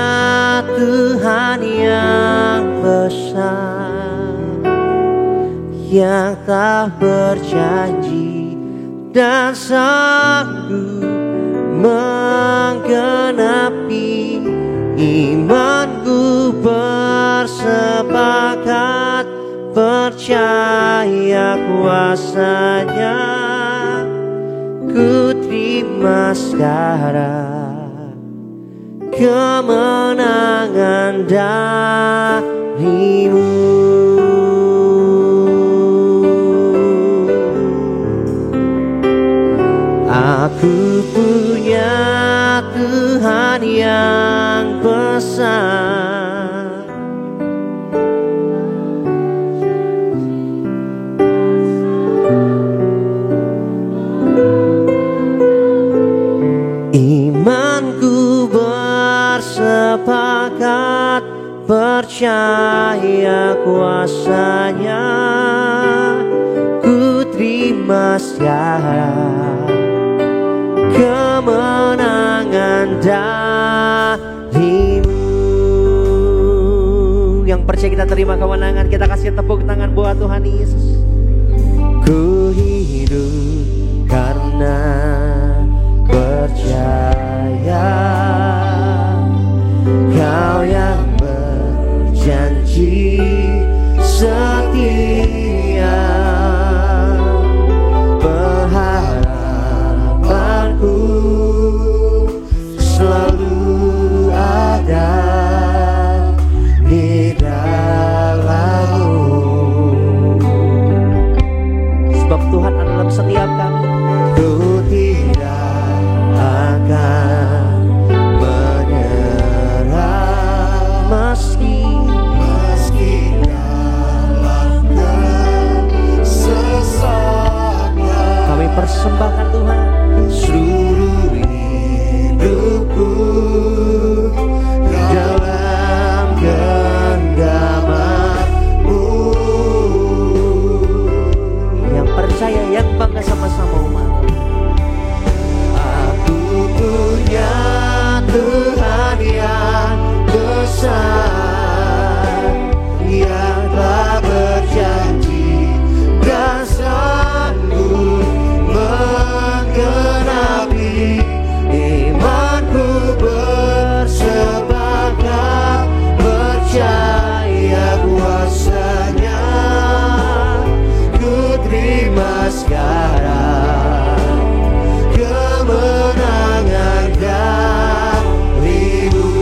Tuhan yang besar, yang tak berjanji dan sanggup menggenapi. Imanku bersepakat percaya kuasa-Nya. Ku terima sekarang kemenangan darimu. Aku punya Tuhan yang besar, imanku bersepakat percaya kuasa-Nya. Ku terima sekarang kemenangan darimu. Yang percaya kita terima kemenangan, kita kasih tepuk tangan buat Tuhan Yesus. Ku hidup karena percaya Kau yang berjanji setia. Berharapanku selalu ada di dalam-Mu, sebab Tuhan adalah setiap kami. Ku tidak akan menyerah meski dalam kesesatan. Kami persembahkan Tuhan seluruh hidupku dalam genggaman-Mu. Yang percaya, yang bangga sama-sama umat. Aku punya Tuhan yang besar, yang telah berjanji dan sanggup menggenapi. Imanku bersepakat percaya kuasa-Nya. Ku terima sekarang kemenangan darimu.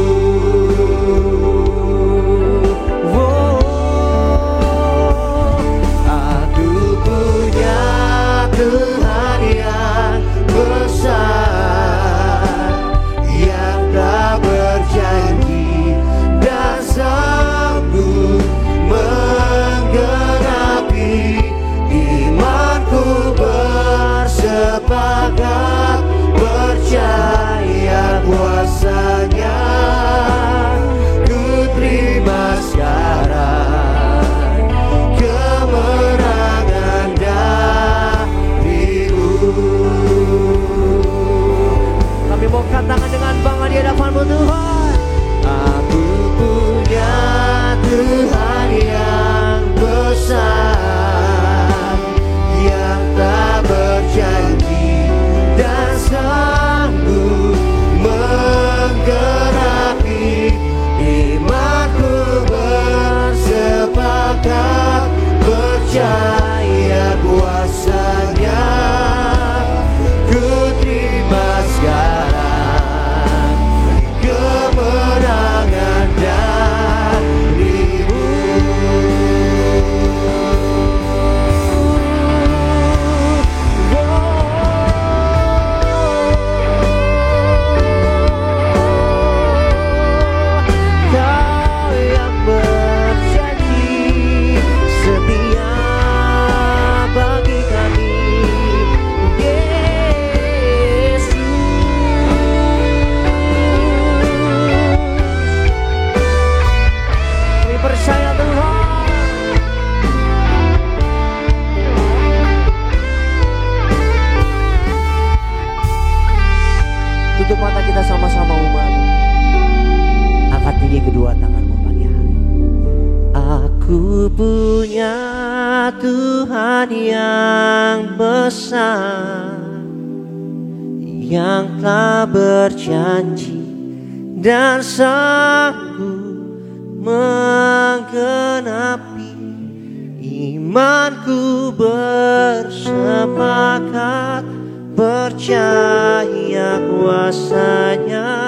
Aku punya Tuhan yang besar, yang telah berjanji dan sanggup menggenapi. Imanku bersepakat, percaya kuasanya.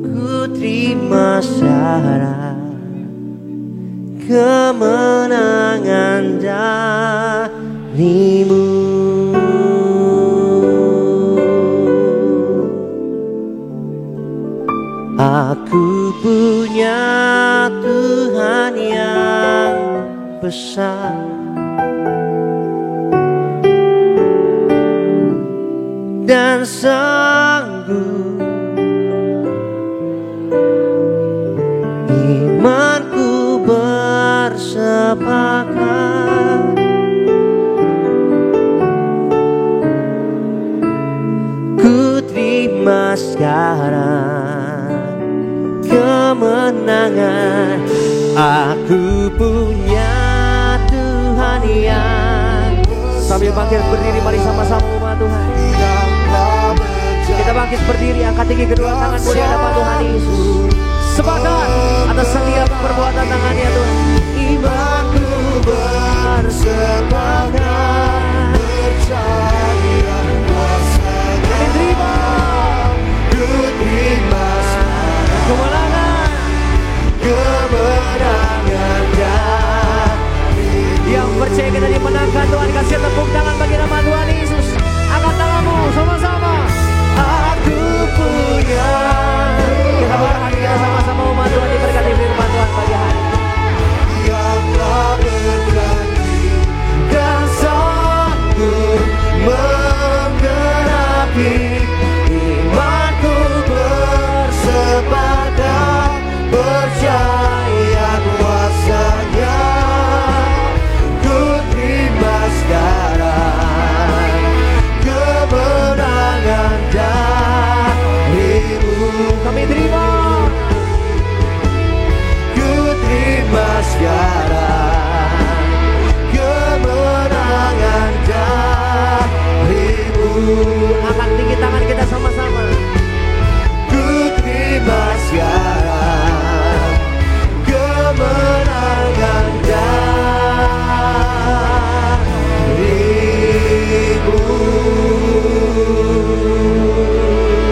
Ku terima syarat kemenangan darimu. Aku punya Tuhan yang besar, dan sanggup. Imanku bersepakat, ku terima sekarang kemenangan. Aku punya Tuhan yang. Sambil bangkit berdiri, mari sama-sama umat Tuhan. Kita bangkit berdiri, angkat tinggi kedua tangan mulia hadapan Tuhan Yesus. Sepakat atas setiap perbuatan tangannya Tuhan. Imanku bersepakat, percaya kuasanya. Kami terima, ku terima kemenangan, kemenangan dari yang percaya kita dimenangkan. Tuhan kasih tepuk tangan bagi nama Tuhan Yesus. Angkat tanganmu sama-sama. Aku punya. Kita berkati kita sama-sama umat Tuhan, diberkati firman Tuhan pagi hari. Yang telah berjanji dan sanggup menggenapi. Imanku bersepakat, percaya kuasanya. Ku terima sekarang kemenangan darimu. Kami terima, ku terima sekarang kemenangan darimu. Angkat tinggi tangan kita sama-sama. Ku terima sekarang kemenangan darimu.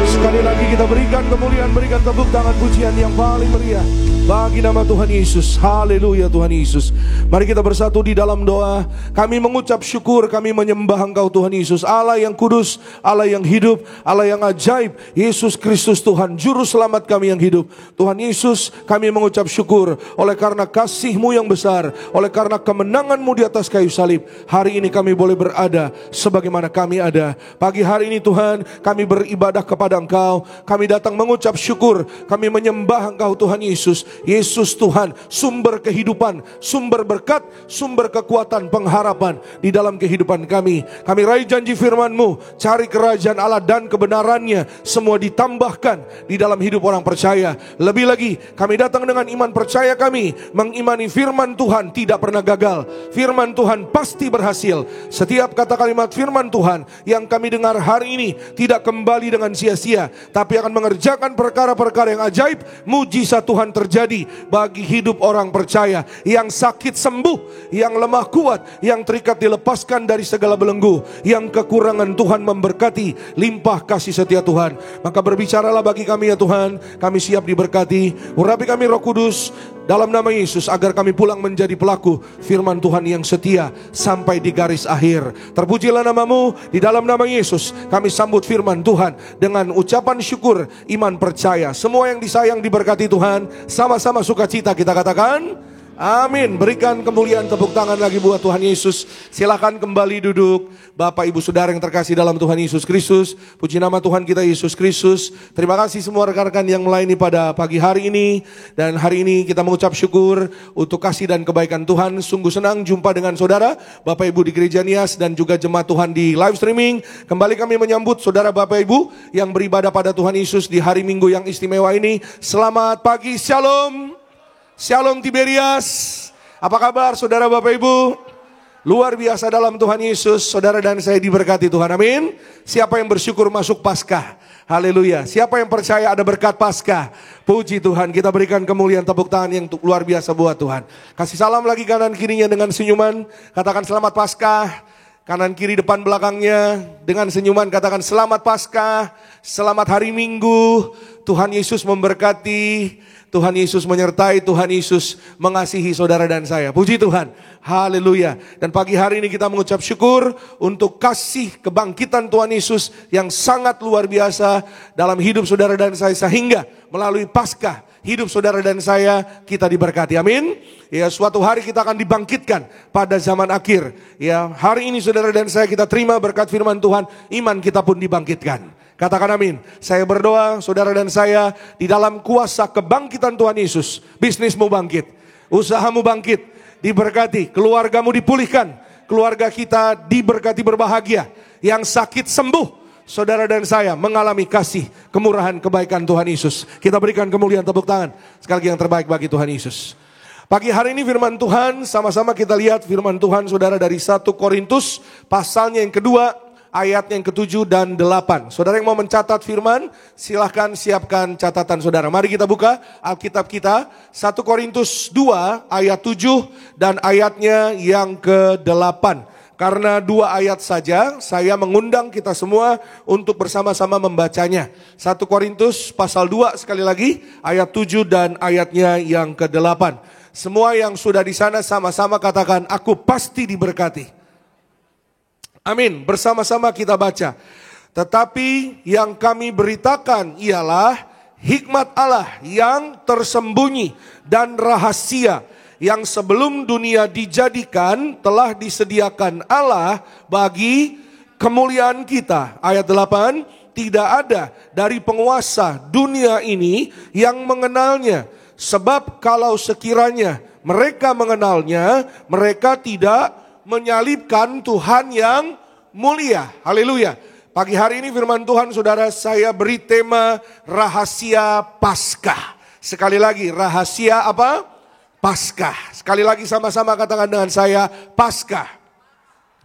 Sekali lagi kita berikan kemuliaan, berikan tepuk tangan pujian yang paling meriah bagi nama Tuhan Yesus. Haleluya Tuhan Yesus. Mari kita bersatu di dalam doa. Kami mengucap syukur, kami menyembah Engkau Tuhan Yesus, Allah yang kudus, Allah yang hidup, Allah yang ajaib. Yesus Kristus Tuhan, Juru Selamat kami yang hidup. Tuhan Yesus, kami mengucap syukur oleh karena kasih-Mu yang besar, oleh karena kemenangan-Mu di atas kayu salib. Hari ini kami boleh berada sebagaimana kami ada. Pagi hari ini Tuhan, kami beribadah kepada Engkau. Kami datang mengucap syukur, kami menyembah Engkau Tuhan Yesus. Yesus Tuhan, sumber kehidupan, sumber berkat, sumber kekuatan, pengharapan di dalam kehidupan kami. Kami raih janji firman-Mu, cari kerajaan Allah dan kebenarannya, semua ditambahkan di dalam hidup orang percaya. Lebih lagi, kami datang dengan iman percaya kami, mengimani firman Tuhan tidak pernah gagal. Firman Tuhan pasti berhasil. Setiap kata kalimat firman Tuhan yang kami dengar hari ini tidak kembali dengan sia-sia, tapi akan mengerjakan perkara-perkara yang ajaib. Mujizat Tuhan terjadi bagi hidup orang percaya. Yang sakit sembuh, yang lemah kuat, yang terikat dilepaskan dari segala belenggu, yang kekurangan Tuhan memberkati. Limpah kasih setia Tuhan. Maka berbicaralah bagi kami ya Tuhan. Kami siap diberkati. Urapi kami Roh Kudus dalam nama Yesus, agar kami pulang menjadi pelaku firman Tuhan yang setia sampai di garis akhir. Terpujilah nama-Mu. Di dalam nama Yesus kami sambut firman Tuhan dengan ucapan syukur, iman percaya. Semua yang disayang diberkati Tuhan. Sama-sama sukacita kita katakan amin. Berikan kemuliaan, tepuk tangan lagi buat Tuhan Yesus. Silakan kembali duduk. Bapak Ibu Saudara yang terkasih dalam Tuhan Yesus Kristus, puji nama Tuhan kita Yesus Kristus. Terima kasih semua rekan-rekan yang melayani pada pagi hari ini. Dan hari ini kita mengucap syukur untuk kasih dan kebaikan Tuhan. Sungguh senang jumpa dengan saudara Bapak Ibu di Gereja Nias dan juga jemaat Tuhan di live streaming. Kembali kami menyambut saudara Bapak Ibu yang beribadah pada Tuhan Yesus di hari Minggu yang istimewa ini. Selamat pagi, shalom. Shalom Tiberias. Apa kabar saudara Bapak Ibu? Luar biasa dalam Tuhan Yesus. Saudara dan saya diberkati Tuhan, amin. Siapa yang bersyukur masuk Paskah? Haleluya. Siapa yang percaya ada berkat Paskah? Puji Tuhan, kita berikan kemuliaan tepuk tangan yang luar biasa buat Tuhan. Kasih salam lagi kanan kirinya dengan senyuman. Katakan selamat Paskah. Kanan kiri depan belakangnya dengan senyuman katakan selamat Paskah, selamat hari Minggu. Tuhan Yesus memberkati, Tuhan Yesus menyertai, Tuhan Yesus mengasihi saudara dan saya. Puji Tuhan, haleluya. Dan pagi hari ini kita mengucap syukur untuk kasih kebangkitan Tuhan Yesus yang sangat luar biasa dalam hidup saudara dan saya. Sehingga melalui Paskah hidup saudara dan saya kita diberkati, amin. Ya, suatu hari kita akan dibangkitkan pada zaman akhir. Ya, hari ini saudara dan saya kita terima berkat firman Tuhan, iman kita pun dibangkitkan. Katakan amin. Saya berdoa saudara dan saya di dalam kuasa kebangkitan Tuhan Yesus, bisnismu bangkit, usahamu bangkit, diberkati, keluargamu dipulihkan, keluarga kita diberkati berbahagia, yang sakit sembuh. Saudara dan saya mengalami kasih, kemurahan, kebaikan Tuhan Yesus. Kita berikan kemuliaan tepuk tangan sekali lagi yang terbaik bagi Tuhan Yesus. Pagi hari ini firman Tuhan, sama-sama kita lihat firman Tuhan saudara dari 1 Korintus pasalnya yang kedua, ayatnya yang ke-7 dan 8. Saudara yang mau mencatat firman, silahkan siapkan catatan saudara. Mari kita buka Alkitab kita, 1 Korintus 2 ayat 7 dan ayatnya yang ke-8. Karena 2 ayat saja, saya mengundang kita semua untuk bersama-sama membacanya. 1 Korintus pasal 2 sekali lagi, ayat 7 dan ayatnya yang ke-8. Semua yang sudah di sana sama-sama katakan, aku pasti diberkati. Amin, bersama-sama kita baca. Tetapi yang kami beritakan ialah hikmat Allah yang tersembunyi dan rahasia, yang sebelum dunia dijadikan telah disediakan Allah bagi kemuliaan kita. Ayat 8, tidak ada dari penguasa dunia ini yang mengenalnya. Sebab kalau sekiranya mereka mengenalnya, mereka tidak menyalibkan Tuhan yang mulia. Haleluya. Pagi hari ini firman Tuhan saudara, saya beri tema rahasia Paskah. Sekali lagi, rahasia apa? Paskah. Sekali lagi sama-sama katakan dengan saya, Paskah.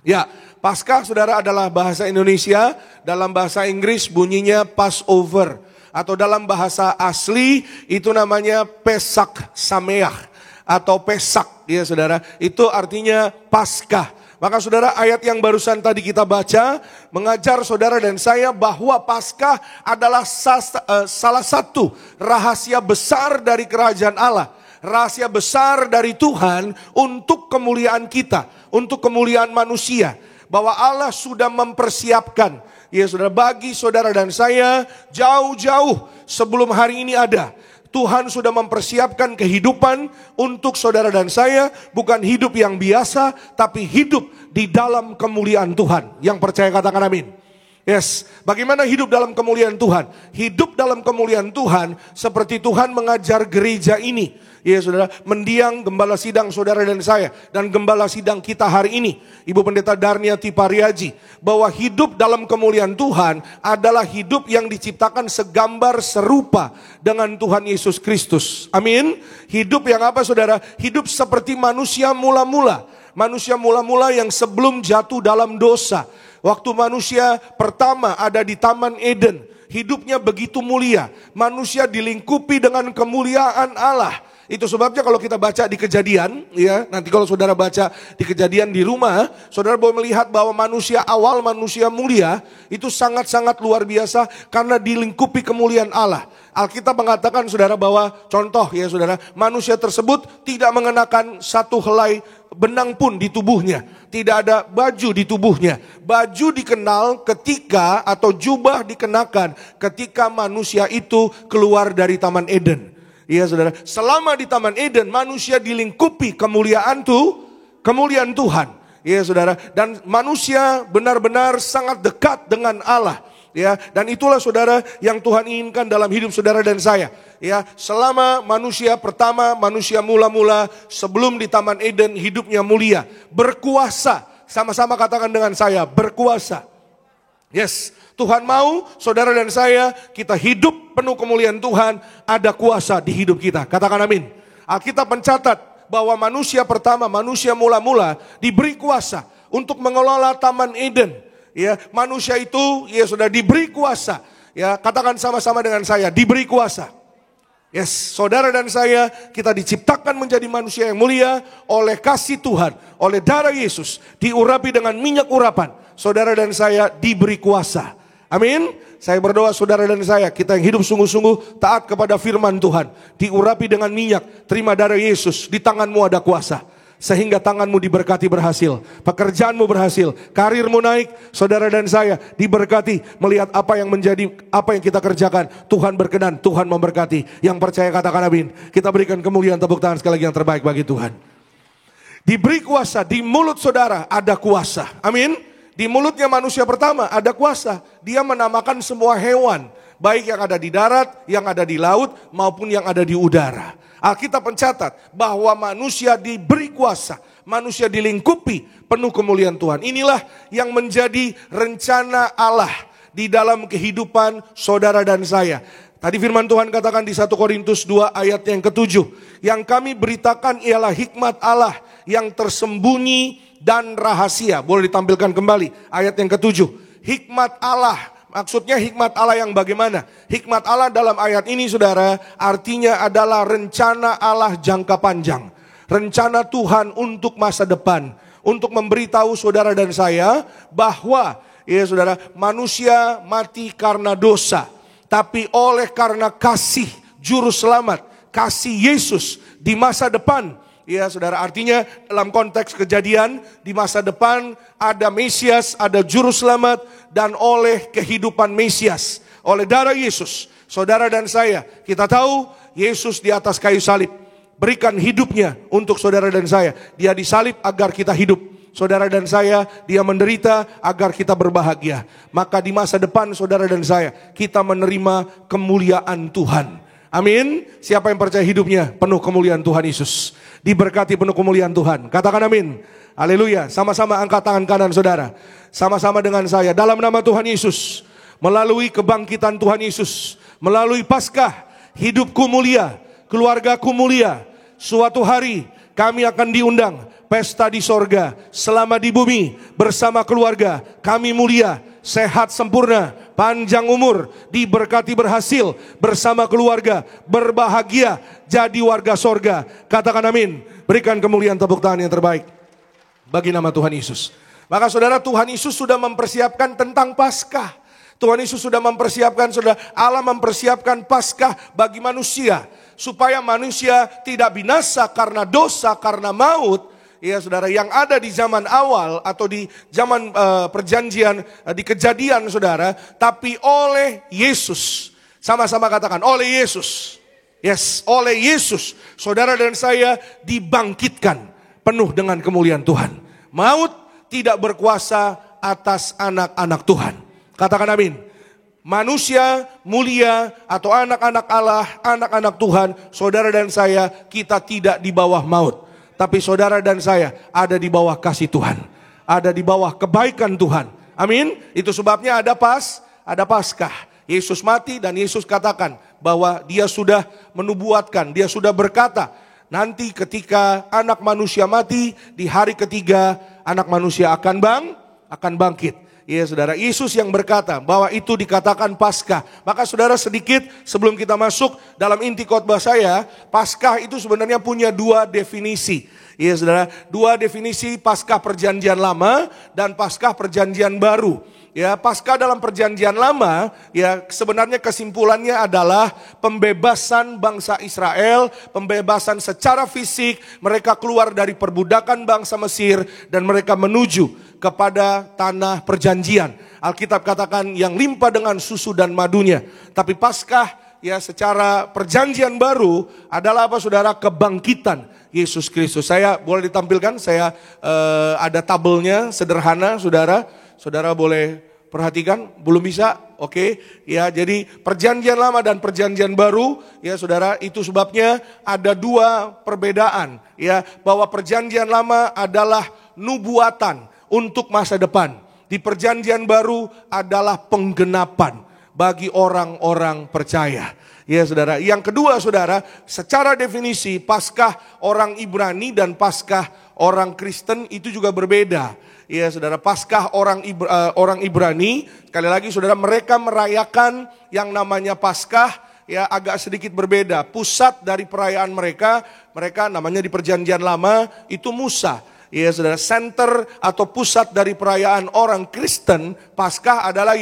Ya, Paskah saudara adalah bahasa Indonesia, dalam bahasa Inggris bunyinya Passover. Atau dalam bahasa asli itu namanya Pesak Sameach. Atau Pesak ya saudara, itu artinya Paskah. Maka saudara, ayat yang barusan tadi kita baca mengajar saudara dan saya bahwa Paskah adalah salah satu rahasia besar dari kerajaan Allah. Rahasia besar dari Tuhan untuk kemuliaan kita, untuk kemuliaan manusia. Bahwa Allah sudah mempersiapkan, ya saudara, bagi saudara dan saya jauh-jauh sebelum hari ini ada. Tuhan sudah mempersiapkan kehidupan untuk saudara dan saya, bukan hidup yang biasa, tapi hidup di dalam kemuliaan Tuhan. Yang percaya katakan amin. Yes, bagaimana hidup dalam kemuliaan Tuhan? Hidup dalam kemuliaan Tuhan seperti Tuhan mengajar gereja ini. Ya saudara, mendiang gembala sidang saudara dan saya, dan gembala sidang kita hari ini, Ibu Pendeta Darniati Pariaji, bahwa hidup dalam kemuliaan Tuhan adalah hidup yang diciptakan segambar serupa dengan Tuhan Yesus Kristus. Amin. Hidup yang apa saudara? Hidup seperti manusia mula-mula. Manusia mula-mula yang sebelum jatuh dalam dosa. Waktu manusia pertama ada di Taman Eden, hidupnya begitu mulia. Manusia dilingkupi dengan kemuliaan Allah. Itu sebabnya kalau kita baca di Kejadian, ya, nanti kalau saudara baca di Kejadian di rumah, saudara boleh melihat bahwa manusia awal, manusia mulia, itu sangat-sangat luar biasa karena dilingkupi kemuliaan Allah. Alkitab mengatakan saudara bahwa contoh ya saudara, manusia tersebut tidak mengenakan satu helai benang pun di tubuhnya. Tidak ada baju di tubuhnya. Baju dikenal ketika atau jubah dikenakan ketika manusia itu keluar dari Taman Eden. Iya saudara, selama di Taman Eden manusia dilingkupi kemuliaan Tuhan. Iya saudara, dan manusia benar-benar sangat dekat dengan Allah. Ya, dan itulah saudara yang Tuhan inginkan dalam hidup saudara dan saya. Ya, selama manusia pertama, manusia mula-mula sebelum di Taman Eden hidupnya mulia, berkuasa. Sama-sama katakan dengan saya, berkuasa. Yes, Tuhan mau saudara dan saya kita hidup penuh kemuliaan Tuhan, ada kuasa di hidup kita. Katakan amin. Alkitab mencatat bahwa manusia pertama, manusia mula-mula diberi kuasa untuk mengelola Taman Eden. Ya, manusia itu ya sudah diberi kuasa. Ya, katakan sama-sama dengan saya, diberi kuasa. Yes, saudara dan saya, kita diciptakan menjadi manusia yang mulia oleh kasih Tuhan, oleh darah Yesus, diurapi dengan minyak urapan. Saudara dan saya diberi kuasa. Amin. Saya berdoa saudara dan saya, kita yang hidup sungguh-sungguh taat kepada firman Tuhan, diurapi dengan minyak, terima darah Yesus, di tanganmu ada kuasa. Sehingga tanganmu diberkati berhasil, pekerjaanmu berhasil, karirmu naik. Saudara dan saya diberkati melihat apa yang kita kerjakan. Tuhan berkenan, Tuhan memberkati. Yang percaya katakan amin. Kita berikan kemuliaan, tepuk tangan sekali lagi yang terbaik bagi Tuhan. Diberi kuasa, di mulut saudara ada kuasa. Amin. Di mulutnya manusia pertama ada kuasa. Dia menamakan semua hewan, baik yang ada di darat, yang ada di laut, maupun yang ada di udara. Alkitab mencatat bahwa manusia diberi kuasa, manusia dilingkupi penuh kemuliaan Tuhan. Inilah yang menjadi rencana Allah di dalam kehidupan saudara dan saya. Tadi firman Tuhan katakan di 1 Korintus 2 ayat yang ke-7. Yang kami beritakan ialah hikmat Allah yang tersembunyi dan rahasia. Boleh ditampilkan kembali ayat yang ke-7. Hikmat Allah. Maksudnya hikmat Allah yang bagaimana? Hikmat Allah dalam ayat ini saudara, artinya adalah rencana Allah jangka panjang. Rencana Tuhan untuk masa depan. Untuk memberitahu saudara dan saya bahwa ya saudara, manusia mati karena dosa. Tapi oleh karena kasih juru selamat, kasih Yesus di masa depan. Ya saudara, artinya dalam konteks kejadian di masa depan ada Mesias, ada juru selamat, dan oleh kehidupan Mesias, oleh darah Yesus, saudara dan saya, kita tahu Yesus di atas kayu salib berikan hidupnya untuk saudara dan saya. Dia disalib agar kita hidup. Saudara dan saya, dia menderita agar kita berbahagia. Maka di masa depan saudara dan saya, kita menerima kemuliaan Tuhan. Amin. Siapa yang percaya hidupnya penuh kemuliaan Tuhan Yesus, diberkati penuh kemuliaan Tuhan, katakan amin. Haleluya. Sama-sama angkat tangan kanan saudara, sama-sama dengan saya, dalam nama Tuhan Yesus, melalui kebangkitan Tuhan Yesus, melalui Paskah, hidupku mulia, keluargaku mulia. Suatu hari kami akan diundang pesta di sorga. Selama di bumi bersama keluarga kami mulia, sehat sempurna, panjang umur, diberkati berhasil bersama keluarga, berbahagia, jadi warga sorga. Katakan amin. Berikan kemuliaan, tepuk tangan yang terbaik bagi nama Tuhan Yesus. Maka saudara, Tuhan Yesus sudah mempersiapkan tentang Paskah. Tuhan Yesus sudah mempersiapkan, saudara, Allah mempersiapkan Paskah bagi manusia, supaya manusia tidak binasa karena dosa, karena maut. Ya saudara, yang ada di zaman awal atau di zaman perjanjian, di kejadian saudara, tapi oleh Yesus. Sama-sama katakan, oleh Yesus. Yes, oleh Yesus, saudara dan saya dibangkitkan penuh dengan kemuliaan Tuhan. Maut tidak berkuasa atas anak-anak Tuhan. Katakan amin. Manusia mulia atau anak-anak Allah, anak-anak Tuhan, saudara dan saya, kita tidak di bawah maut. Tapi saudara dan saya ada di bawah kasih Tuhan, ada di bawah kebaikan Tuhan. Amin. Itu sebabnya ada Paskah. Yesus mati dan Yesus katakan bahwa dia sudah menubuatkan, dia sudah berkata, nanti ketika anak manusia mati, di hari ketiga anak manusia akan bangkit. Ya saudara, Yesus yang berkata bahwa itu dikatakan Paskah. Maka saudara, sedikit sebelum kita masuk dalam inti khotbah saya, Paskah itu sebenarnya punya dua definisi. Ya saudara, dua definisi Paskah perjanjian lama dan Paskah perjanjian baru. Ya, Paskah dalam perjanjian lama, ya sebenarnya kesimpulannya adalah pembebasan bangsa Israel, pembebasan secara fisik, mereka keluar dari perbudakan bangsa Mesir dan mereka menuju kepada tanah perjanjian. Alkitab katakan yang limpah dengan susu dan madunya. Tapi Paskah ya secara perjanjian baru adalah apa saudara? Kebangkitan Yesus Kristus. Saya boleh ditampilkan, saya ada tabelnya sederhana saudara. Saudara boleh perhatikan, belum bisa? Oke. Ya, jadi perjanjian lama dan perjanjian baru, ya saudara, itu sebabnya ada dua perbedaan, ya, bahwa perjanjian lama adalah nubuatan untuk masa depan. Di perjanjian baru adalah penggenapan bagi orang-orang percaya. Ya saudara, yang kedua saudara, secara definisi Paskah orang Ibrani dan Paskah orang Kristen itu juga berbeda. Ya saudara, Paskah orang Ibrani, sekali lagi saudara, mereka merayakan yang namanya Paskah ya agak sedikit berbeda. Pusat dari perayaan mereka namanya di Perjanjian Lama itu Musa. Ya saudara, center atau pusat dari perayaan orang Kristen Paskah adalah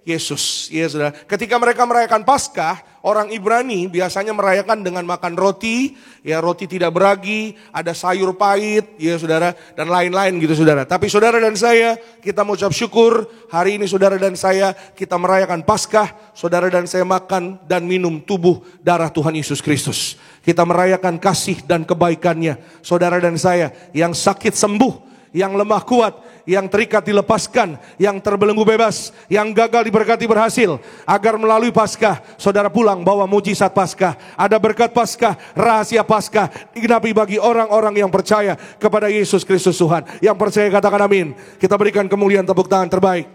Yesus. Ya saudara, ketika mereka merayakan Paskah, orang Ibrani biasanya merayakan dengan makan roti, ya roti tidak beragi, ada sayur pahit, ya saudara, dan lain-lain gitu saudara. Tapi saudara dan saya, kita mengucap syukur hari ini saudara dan saya, kita merayakan Paskah, saudara dan saya makan dan minum tubuh darah Tuhan Yesus Kristus. Kita merayakan kasih dan kebaikannya, saudara dan saya, yang sakit sembuh, yang lemah kuat, yang terikat dilepaskan, yang terbelenggu bebas, yang gagal diberkati berhasil. Agar melalui Paskah, saudara pulang bawa mujizat Paskah. Ada berkat Paskah, rahasia Paskah digenapi bagi orang-orang yang percaya kepada Yesus Kristus Tuhan. Yang percaya katakan amin. Kita berikan kemuliaan tepuk tangan terbaik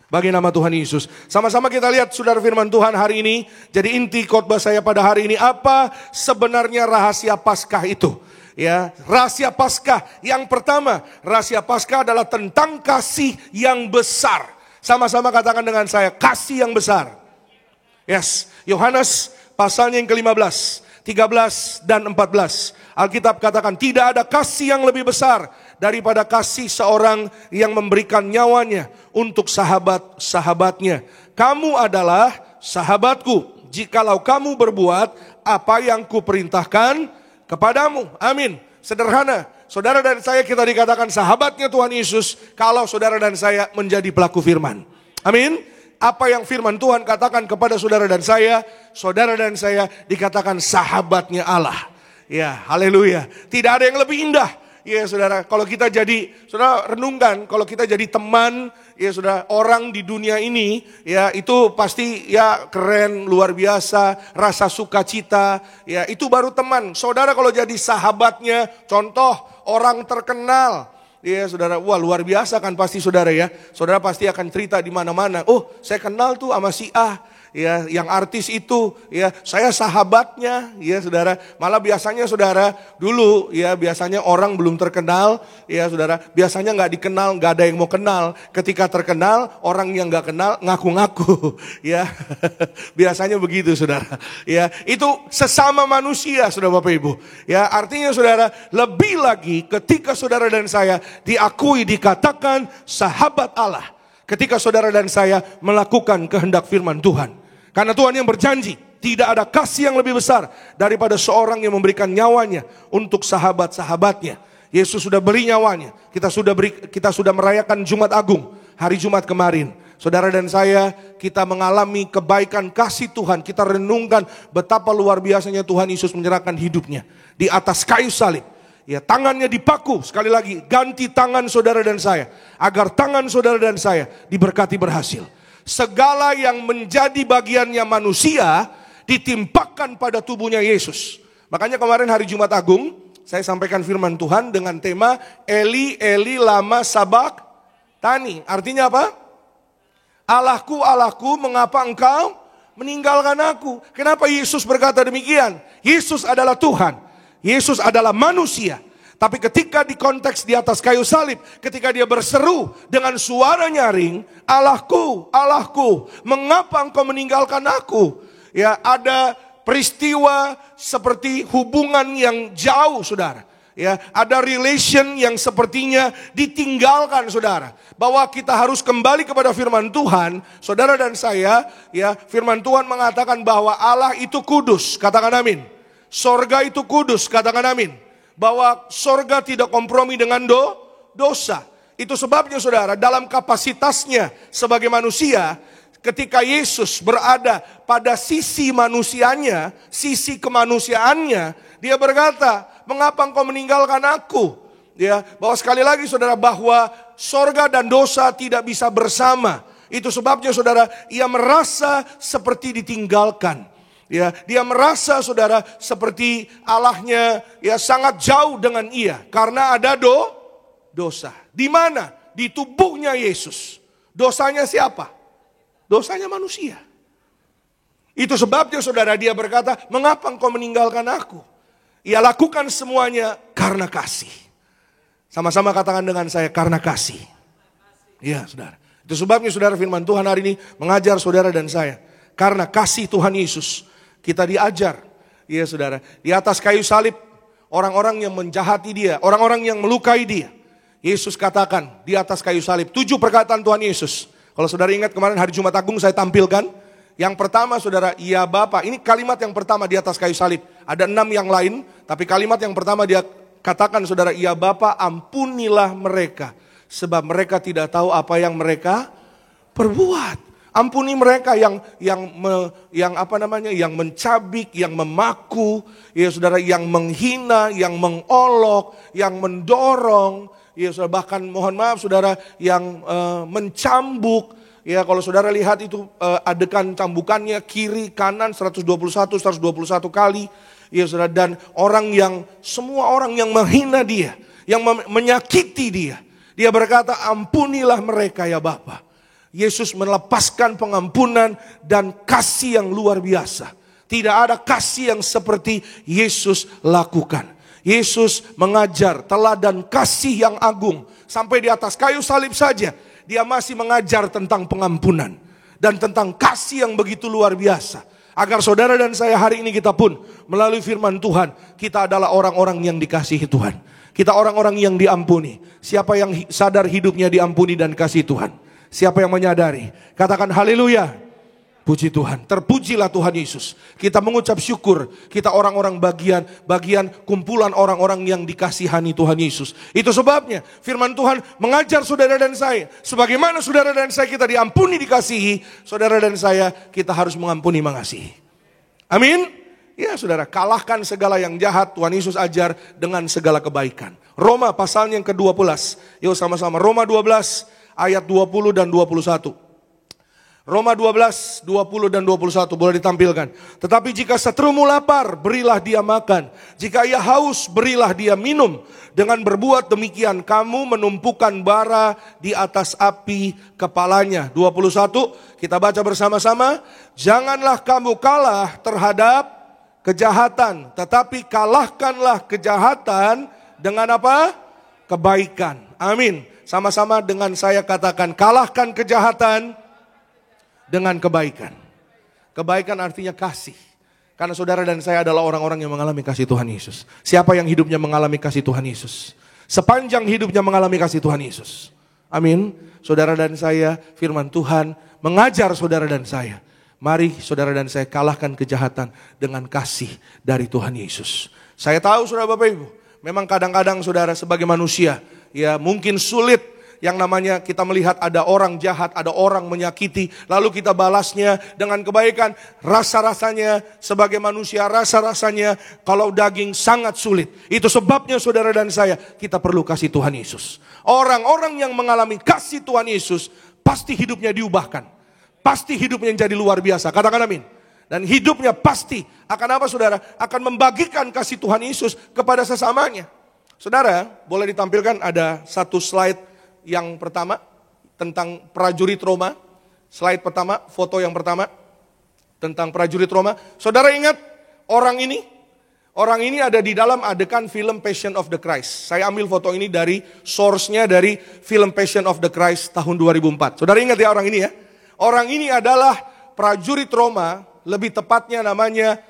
bagi nama Tuhan Yesus. Sama-sama kita lihat saudara firman Tuhan hari ini. Jadi inti khotbah saya pada hari ini, apa sebenarnya rahasia Paskah itu? Ya, rahasia Paskah yang pertama, rahasia Paskah adalah tentang kasih yang besar. Sama-sama katakan dengan saya, kasih yang besar. Yes, Yohanes pasalnya yang ke-15, 13 dan 14. Alkitab katakan, tidak ada kasih yang lebih besar daripada kasih seorang yang memberikan nyawanya untuk sahabat-sahabatnya. Kamu adalah sahabatku, jikalau kamu berbuat apa yang kuperintahkan kepadamu. Amin. Sederhana, saudara dan saya kita dikatakan sahabatnya Tuhan Yesus kalau saudara dan saya menjadi pelaku firman. Amin. Apa yang firman Tuhan katakan kepada saudara dan saya dikatakan sahabatnya Allah. Ya, haleluya. Tidak ada yang lebih indah. Ya saudara, kalau kita jadi, saudara renungkan, kalau kita jadi teman, ya saudara, orang di dunia ini, ya itu pasti ya keren, luar biasa, rasa sukacita, ya itu baru teman. Saudara kalau jadi sahabatnya, contoh orang terkenal, ya saudara, wah luar biasa kan pasti saudara ya. Saudara pasti akan cerita di mana-mana. Oh, saya kenal tuh sama si A. Ya, yang artis itu, ya, saya sahabatnya, ya, saudara. Malah biasanya, saudara, dulu, ya, biasanya orang belum terkenal, ya, saudara. Biasanya nggak dikenal, nggak ada yang mau kenal. Ketika terkenal, orang yang nggak kenal ngaku-ngaku, ya. Biasanya begitu, saudara. Ya, itu sesama manusia, saudara Bapak Ibu. Ya, artinya, saudara, lebih lagi ketika saudara dan saya diakui, dikatakan sahabat Allah. Ketika saudara dan saya melakukan kehendak firman Tuhan. Karena Tuhan yang berjanji, tidak ada kasih yang lebih besar daripada seorang yang memberikan nyawanya untuk sahabat-sahabatnya. Yesus sudah beri nyawanya. Kita sudah merayakan Jumat Agung, hari Jumat kemarin. Saudara dan saya, kita mengalami kebaikan kasih Tuhan. Kita renungkan betapa luar biasanya Tuhan Yesus menyerahkan hidupnya di atas kayu salib. Ya, tangannya dipaku, sekali lagi, ganti tangan saudara dan saya. Agar tangan saudara dan saya diberkati berhasil. Segala yang menjadi bagiannya manusia ditimpakan pada tubuhnya Yesus. Makanya kemarin hari Jumat Agung, saya sampaikan firman Tuhan dengan tema Eli, Eli, lama sabak tani. Artinya apa? Allahku, Allahku, mengapa engkau meninggalkan aku? Kenapa Yesus berkata demikian? Yesus adalah Tuhan. Yesus adalah manusia. Tapi ketika di konteks di atas kayu salib, ketika dia berseru dengan suara nyaring, Allahku, Allahku, mengapa engkau meninggalkan aku? Ya, ada peristiwa seperti hubungan yang jauh, saudara. Ya, ada relation yang sepertinya ditinggalkan, saudara. Bahwa kita harus kembali kepada firman Tuhan, saudara dan saya, ya, firman Tuhan mengatakan bahwa Allah itu kudus, katakan amin. Sorga itu kudus, katakan amin. Bahwa sorga tidak kompromi dengan dosa. Itu sebabnya saudara, dalam kapasitasnya sebagai manusia, ketika Yesus berada pada sisi manusianya, sisi kemanusiaannya, dia berkata, mengapa engkau meninggalkan aku? Ya, bahwa sekali lagi saudara, bahwa sorga dan dosa tidak bisa bersama. Itu sebabnya saudara, ia merasa seperti ditinggalkan. Ya, dia merasa saudara seperti Allahnya ya sangat jauh dengan ia karena ada dosa. Di mana? Di tubuhnya Yesus. Dosanya siapa? Dosanya manusia. Itu sebabnya saudara dia berkata, mengapa engkau meninggalkan aku? Ia lakukan semuanya karena kasih. Sama-sama katakan dengan saya, karena kasih. Iya saudara. Itu sebabnya saudara firman Tuhan hari ini mengajar saudara dan saya. Karena kasih Tuhan Yesus, kita diajar. Iya saudara, di atas kayu salib, orang-orang yang menjahati dia, orang-orang yang melukai dia. Yesus katakan di atas kayu salib, 7 perkataan Tuhan Yesus. Kalau saudara ingat kemarin hari Jumat Agung saya tampilkan. Yang pertama saudara, ya Bapa. Ini kalimat yang pertama di atas kayu salib. Ada 6 yang lain, tapi kalimat yang pertama dia katakan saudara, ya Bapa, ampunilah mereka. Sebab mereka tidak tahu apa yang mereka perbuat. Ampuni mereka yang mencabik, yang memaku, ya saudara, yang menghina, yang mengolok, yang mendorong, ya saudara, bahkan mohon maaf saudara, yang mencambuk. Ya kalau saudara lihat itu adegan cambukannya kiri kanan 121 kali. Ya saudara, dan semua orang yang menghina dia, yang menyakiti dia. Dia berkata, ampunilah mereka ya Bapa. Yesus melepaskan pengampunan dan kasih yang luar biasa. Tidak ada kasih yang seperti Yesus lakukan. Yesus mengajar teladan kasih yang agung. Sampai di atas kayu salib saja, dia masih mengajar tentang pengampunan. Dan tentang kasih yang begitu luar biasa. Agar saudara dan saya hari ini kita pun melalui firman Tuhan, kita adalah orang-orang yang dikasihi Tuhan. Kita orang-orang yang diampuni. Siapa yang sadar hidupnya diampuni dan kasih Tuhan? Siapa yang menyadari? Katakan haleluya. Puji Tuhan. Terpujilah Tuhan Yesus. Kita mengucap syukur. Kita orang-orang bagian kumpulan orang-orang yang dikasihani Tuhan Yesus. Itu sebabnya firman Tuhan mengajar saudara dan saya. Sebagaimana saudara dan saya kita diampuni dikasihi, saudara dan saya kita harus mengampuni mengasihi. Amin. Ya saudara, kalahkan segala yang jahat. Tuhan Yesus ajar dengan segala kebaikan. Roma pasalnya yang ke-12. Yuk sama-sama. Roma 12 ayat 20 dan 21. Roma 12, 20 dan 21 boleh ditampilkan. Tetapi jika seterumu lapar, berilah dia makan. Jika ia haus, berilah dia minum. Dengan berbuat demikian, kamu menumpukan bara di atas api kepalanya. 21, kita baca bersama-sama. Janganlah kamu kalah terhadap kejahatan, tetapi kalahkanlah kejahatan dengan apa? Kebaikan. Amin. Sama-sama dengan saya katakan, kalahkan kejahatan dengan kebaikan. Kebaikan artinya kasih. Karena saudara dan saya adalah orang-orang yang mengalami kasih Tuhan Yesus. Siapa yang hidupnya mengalami kasih Tuhan Yesus? Sepanjang hidupnya mengalami kasih Tuhan Yesus. Amin. Saudara dan saya, firman Tuhan mengajar saudara dan saya. Mari saudara dan saya kalahkan kejahatan dengan kasih dari Tuhan Yesus. Saya tahu saudara Bapak Ibu, memang kadang-kadang saudara sebagai manusia, ya mungkin sulit yang namanya kita melihat ada orang jahat, ada orang menyakiti, lalu kita balasnya dengan kebaikan. Rasa-rasanya sebagai manusia, rasa-rasanya kalau daging sangat sulit. Itu sebabnya saudara dan saya, kita perlu kasih Tuhan Yesus. Orang-orang yang mengalami kasih Tuhan Yesus, pasti hidupnya diubahkan. Pasti hidupnya jadi luar biasa, katakan amin. Dan hidupnya pasti akan apa saudara? Akan membagikan kasih Tuhan Yesus kepada sesamanya. Saudara, boleh ditampilkan ada satu slide yang pertama tentang prajurit Roma. Slide pertama, foto yang pertama tentang prajurit Roma. Saudara ingat orang ini? Orang ini ada di dalam adegan film Passion of the Christ. Saya ambil foto ini dari source-nya dari film Passion of the Christ tahun 2004. Saudara ingat ya orang ini ya? Orang ini adalah prajurit Roma, lebih tepatnya namanya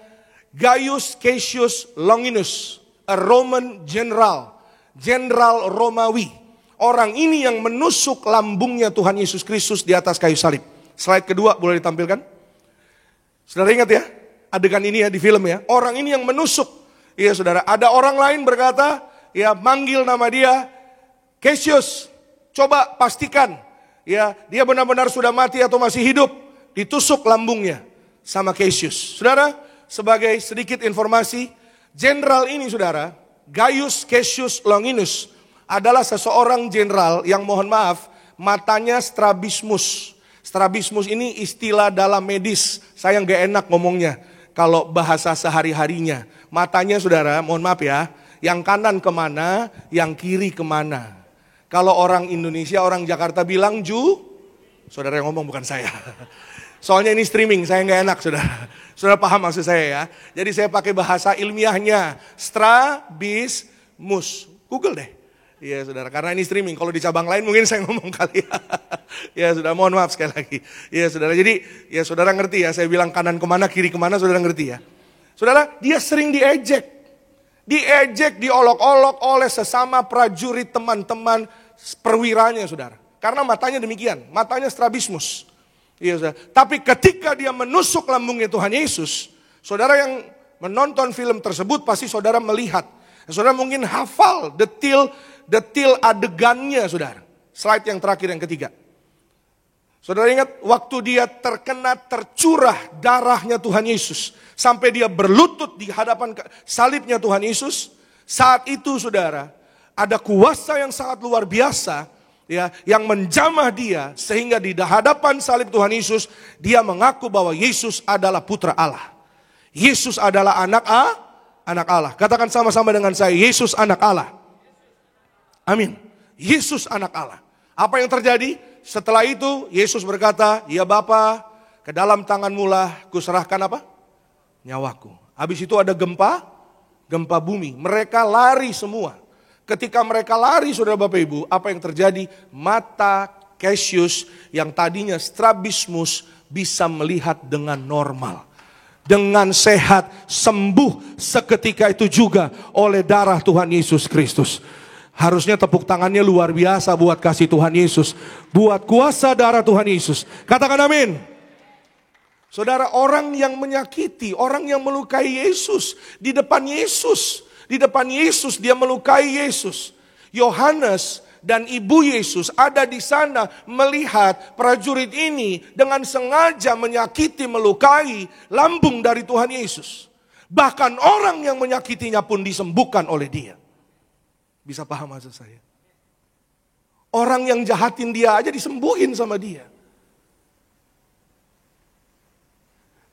Gaius Cassius Longinus. A Roman general, jenderal Romawi. Orang ini yang menusuk lambungnya Tuhan Yesus Kristus di atas kayu salib. Slide kedua boleh ditampilkan. Saudara ingat ya, adegan ini ya di film ya. Orang ini yang menusuk. Iya saudara, ada orang lain berkata, ya manggil nama dia, Cassius, coba pastikan, ya dia benar-benar sudah mati atau masih hidup. Ditusuk lambungnya sama Cassius. Saudara, sebagai sedikit informasi, jenderal ini saudara, Gaius Cassius Longinus adalah seseorang jenderal yang mohon maaf, matanya strabismus. Strabismus ini istilah dalam medis, saya nggak enak ngomongnya kalau bahasa sehari-harinya. Matanya saudara, mohon maaf ya, yang kanan kemana, yang kiri kemana. Kalau orang Indonesia, orang Jakarta bilang saudara yang ngomong bukan saya. Soalnya ini streaming, saya nggak enak, saudara. Saudara paham maksud saya ya. Jadi saya pakai bahasa ilmiahnya, strabismus. Google deh. Iya saudara, karena ini streaming. Kalau di cabang lain mungkin saya ngomong kali ya. Ya saudara, mohon maaf sekali lagi. Ya saudara, jadi ya saudara ngerti ya. Saya bilang kanan kemana, kiri kemana, saudara ngerti ya. Saudara, dia sering diejek. Diejek, diolok-olok oleh sesama prajurit teman-teman perwiranya saudara. Karena matanya demikian, matanya strabismus. Iya saudara. Tapi ketika dia menusuk lambungnya Tuhan Yesus, saudara yang menonton film tersebut pasti saudara melihat. Saudara mungkin hafal detil adegannya saudara. Slide yang terakhir yang ketiga. Saudara ingat waktu dia tercurah darahnya Tuhan Yesus. Sampai dia berlutut di hadapan salibnya Tuhan Yesus. Saat itu saudara, ada kuasa yang sangat luar biasa ya, yang menjamah dia. Sehingga di hadapan salib Tuhan Yesus, dia mengaku bahwa Yesus adalah putra Allah. Yesus adalah anak Allah. Katakan sama-sama dengan saya, Yesus anak Allah. Amin. Yesus anak Allah. Apa yang terjadi? Setelah itu Yesus berkata, ya Bapa, ke dalam tanganmu lah kuserahkan apa? Nyawaku. Habis itu ada gempa bumi. Mereka lari semua. Ketika mereka lari saudara Bapak Ibu, apa yang terjadi? Mata Cassius yang tadinya strabismus bisa melihat dengan normal. Dengan sehat, sembuh seketika itu juga oleh darah Tuhan Yesus Kristus. Harusnya tepuk tangannya luar biasa buat kasih Tuhan Yesus. Buat kuasa darah Tuhan Yesus. Katakan amin. Saudara, orang yang menyakiti, orang yang melukai Yesus. Di depan Yesus dia melukai Yesus. Yohanes dan ibu Yesus ada di sana melihat prajurit ini dengan sengaja menyakiti, melukai lambung dari Tuhan Yesus. Bahkan orang yang menyakitinya pun disembuhkan oleh dia. Bisa paham maksud saya? Orang yang jahatin dia aja disembuhin sama dia.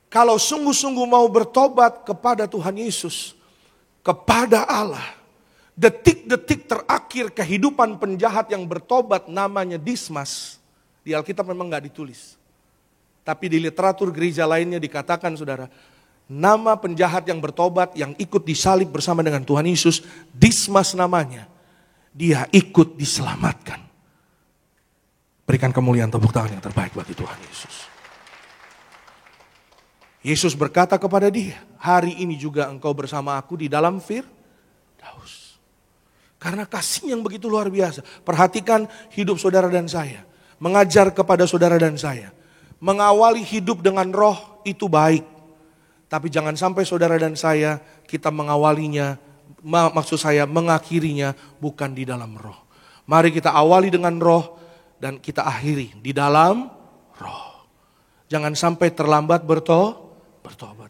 Kalau sungguh-sungguh mau bertobat kepada Tuhan Yesus, kepada Allah, detik-detik terakhir kehidupan penjahat yang bertobat namanya Dismas. Di Alkitab memang gak ditulis. Tapi di literatur gereja lainnya dikatakan saudara, nama penjahat yang bertobat yang ikut disalib bersama dengan Tuhan Yesus, Dismas namanya. Dia ikut diselamatkan. Berikan kemuliaan tepuk tangan yang terbaik bagi Tuhan Yesus. Yesus berkata kepada dia, hari ini juga engkau bersama aku di dalam Firdaus. Karena kasih yang begitu luar biasa. Perhatikan hidup saudara dan saya. Mengajar kepada saudara dan saya. Mengawali hidup dengan roh itu baik. Tapi jangan sampai saudara dan saya kita mengawalinya, maksud saya mengakhirinya bukan di dalam roh. Mari kita awali dengan roh dan kita akhiri di dalam roh. Jangan sampai terlambat bertobat.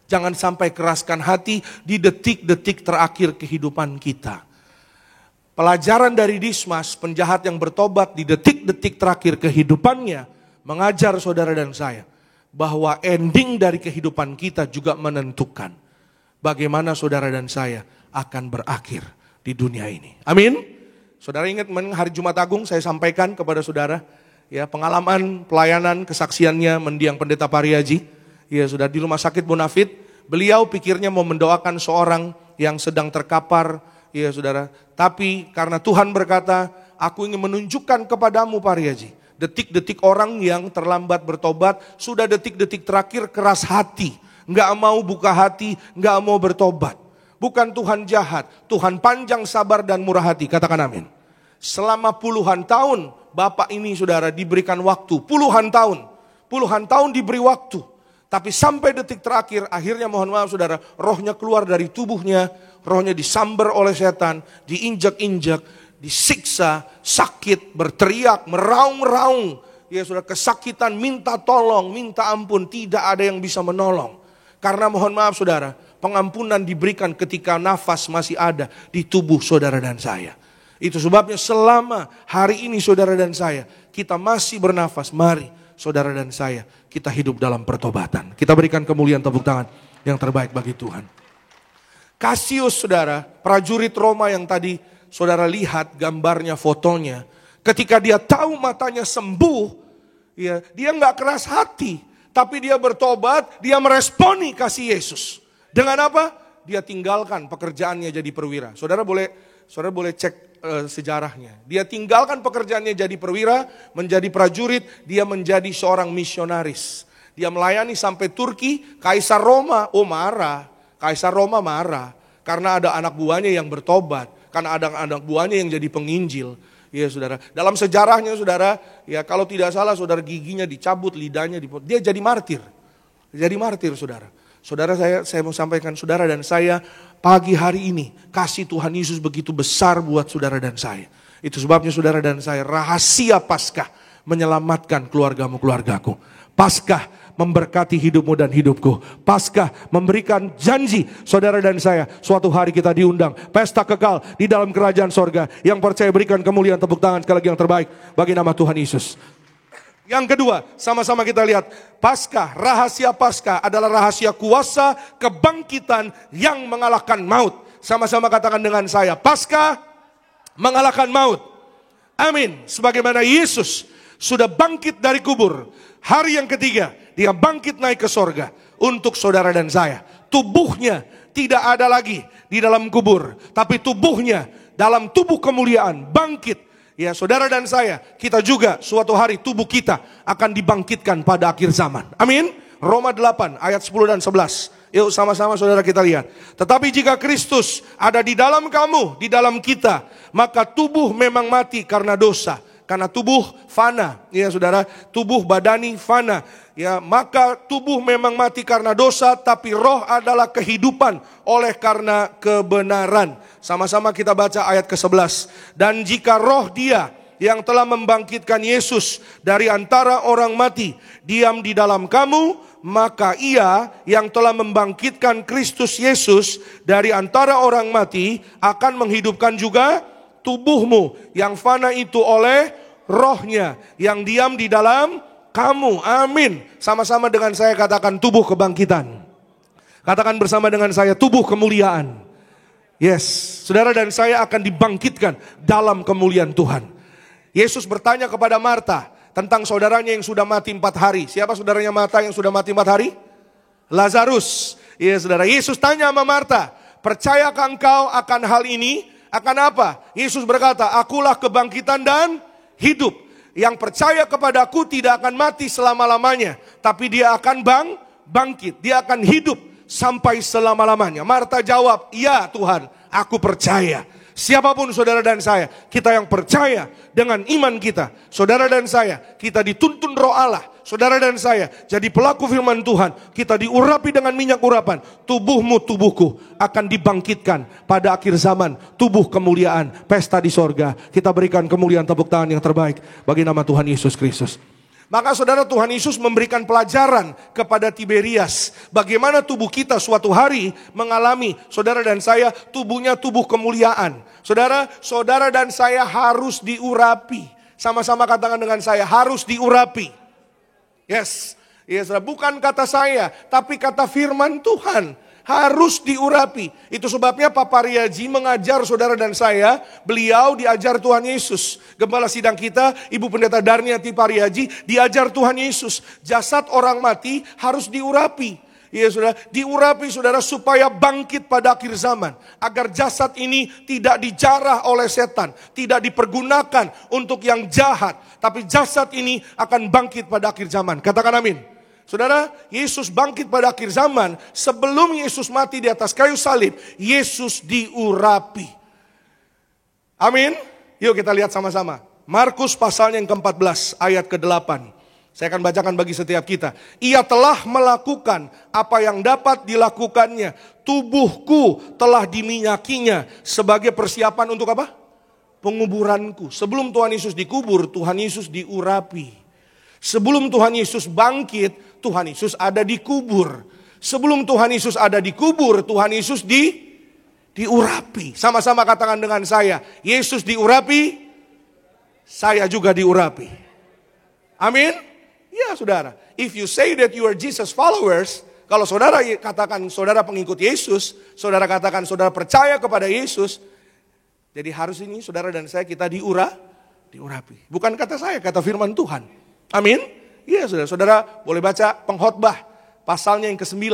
Jangan sampai keraskan hati di detik-detik terakhir kehidupan kita. Pelajaran dari Dismas, penjahat yang bertobat di detik-detik terakhir kehidupannya, mengajar saudara dan saya, bahwa ending dari kehidupan kita juga menentukan bagaimana saudara dan saya akan berakhir di dunia ini. Amin. Saudara ingat hari Jumat Agung saya sampaikan kepada saudara, ya pengalaman pelayanan kesaksiannya mendiang Pendeta Pariaji, ya sudah di rumah sakit Bonafit, beliau pikirnya mau mendoakan seorang yang sedang terkapar. Iya saudara, tapi karena Tuhan berkata, aku ingin menunjukkan kepadamu Pariaji, detik-detik orang yang terlambat bertobat, sudah detik-detik terakhir keras hati, gak mau buka hati, gak mau bertobat. Bukan Tuhan jahat, Tuhan panjang sabar dan murah hati, katakan amin. Selama puluhan tahun, Bapak ini saudara diberikan waktu, puluhan tahun diberi waktu. Tapi sampai detik terakhir, akhirnya mohon maaf saudara, rohnya keluar dari tubuhnya, rohnya disambar oleh setan, diinjak-injak, disiksa, sakit, berteriak, meraung-raung. Ya saudara, kesakitan, minta tolong, minta ampun, tidak ada yang bisa menolong. Karena mohon maaf saudara, pengampunan diberikan ketika nafas masih ada di tubuh saudara dan saya. Itu sebabnya selama hari ini saudara dan saya, kita masih bernafas, mari saudara dan saya, kita hidup dalam pertobatan. Kita berikan kemuliaan tepuk tangan yang terbaik bagi Tuhan. Cassius saudara, prajurit Roma yang tadi saudara lihat gambarnya, fotonya. Ketika dia tahu matanya sembuh, ya, dia gak keras hati. Tapi dia bertobat, dia meresponi kasih Yesus. Dengan apa? Dia tinggalkan pekerjaannya jadi perwira. Saudara boleh cek sejarahnya. Dia tinggalkan pekerjaannya jadi perwira, menjadi prajurit, dia menjadi seorang misionaris. Dia melayani sampai Turki, Kaisar Roma marah. Kaisar Roma marah karena ada anak buahnya yang bertobat, karena ada anak buahnya yang jadi penginjil. Ya saudara, dalam sejarahnya saudara, ya kalau tidak salah saudara giginya dicabut, lidahnya dipotong. Dia jadi martir. Jadi martir saudara. Saudara saya mau sampaikan saudara dan saya pagi hari ini kasih Tuhan Yesus begitu besar buat saudara dan saya. Itu sebabnya saudara dan saya rahasia Paskah menyelamatkan keluargamu-keluargaku. Paskah memberkati hidupmu dan hidupku. Paskah memberikan janji saudara dan saya. Suatu hari kita diundang pesta kekal di dalam kerajaan sorga. Yang percaya berikan kemuliaan, tepuk tangan sekali lagi yang terbaik bagi nama Tuhan Yesus. Yang kedua, sama-sama kita lihat. Paskah, rahasia Paskah adalah rahasia kuasa kebangkitan yang mengalahkan maut. Sama-sama katakan dengan saya, Paskah mengalahkan maut. Amin. Sebagaimana Yesus sudah bangkit dari kubur, hari yang ketiga dia bangkit naik ke sorga untuk saudara dan saya. Tubuhnya tidak ada lagi di dalam kubur, tapi tubuhnya dalam tubuh kemuliaan bangkit. Ya saudara dan saya, kita juga suatu hari tubuh kita akan dibangkitkan pada akhir zaman. Amin. Roma 8 ayat 10 dan 11. Yuk sama-sama saudara kita lihat. Tetapi jika Kristus ada di dalam kamu, di dalam kita, maka tubuh memang mati karena dosa. Karena tubuh fana, ya saudara, tubuh badani fana. Ya, maka tubuh memang mati karena dosa, tapi roh adalah kehidupan oleh karena kebenaran. Sama-sama kita baca ayat ke-11. Dan jika roh dia yang telah membangkitkan Yesus dari antara orang mati diam di dalam kamu, maka ia yang telah membangkitkan Kristus Yesus dari antara orang mati akan menghidupkan juga tubuhmu yang fana itu oleh rohnya yang diam di dalam kamu. Amin. Sama-sama dengan saya katakan tubuh kebangkitan. Katakan bersama dengan saya tubuh kemuliaan. Yes, saudara dan saya akan dibangkitkan dalam kemuliaan Tuhan. Yesus bertanya kepada Marta tentang saudaranya yang sudah mati 4 hari. Siapa saudaranya Marta yang sudah mati 4 hari? Lazarus. Ya saudara, Yesus tanya sama Marta, percayakah engkau akan hal ini? Akan apa? Yesus berkata, akulah kebangkitan dan hidup. Yang percaya kepadaku tidak akan mati selama-lamanya, tapi dia akan bangkit. Dia akan hidup sampai selama-lamanya. Marta jawab, iya Tuhan, aku percaya. Siapapun saudara dan saya, kita yang percaya dengan iman kita, saudara dan saya, kita dituntun roh Allah. Saudara dan saya jadi pelaku firman Tuhan, kita diurapi dengan minyak urapan. Tubuhmu, tubuhku akan dibangkitkan pada akhir zaman. Tubuh kemuliaan, pesta di sorga. Kita berikan kemuliaan, tepuk tangan yang terbaik bagi nama Tuhan Yesus Kristus. Maka saudara, Tuhan Yesus memberikan pelajaran kepada Tiberias. Bagaimana tubuh kita suatu hari mengalami, saudara dan saya, tubuhnya tubuh kemuliaan. Saudara dan saya harus diurapi. Sama-sama katakan dengan saya, harus diurapi. Yes, bukan kata saya, tapi kata firman Tuhan. Harus diurapi. Itu sebabnya Papa Riaji mengajar saudara dan saya. Beliau diajar Tuhan Yesus. Gembala sidang kita, Ibu Pendeta Darniati Pariaji, diajar Tuhan Yesus. Jasad orang mati harus diurapi. Ya saudara, diurapi saudara supaya bangkit pada akhir zaman. Agar jasad ini tidak dijarah oleh setan. Tidak dipergunakan untuk yang jahat. Tapi jasad ini akan bangkit pada akhir zaman. Katakan amin. Saudara, Yesus bangkit pada akhir zaman. Sebelum Yesus mati di atas kayu salib, Yesus diurapi. Amin. Yuk kita lihat sama-sama. Markus pasalnya yang ke-14 ayat ke-8. Saya akan bacakan bagi setiap kita. Ia telah melakukan apa yang dapat dilakukannya. Tubuhku telah diminyakinya sebagai persiapan untuk apa? Penguburanku. Sebelum Tuhan Yesus dikubur, Tuhan Yesus diurapi. Sebelum Tuhan Yesus bangkit, Tuhan Yesus ada di kubur. Sebelum Tuhan Yesus ada di kubur, Tuhan Yesus diurapi. Sama-sama katakan dengan saya, Yesus diurapi, saya juga diurapi. Amin. Ya saudara, if you say that you are Jesus followers, kalau saudara katakan saudara pengikut Yesus, saudara katakan saudara percaya kepada Yesus, jadi harus ini saudara dan saya kita diurapi. Bukan kata saya, kata firman Tuhan. Amin. Iya saudara boleh baca Pengkhotbah pasalnya yang ke-9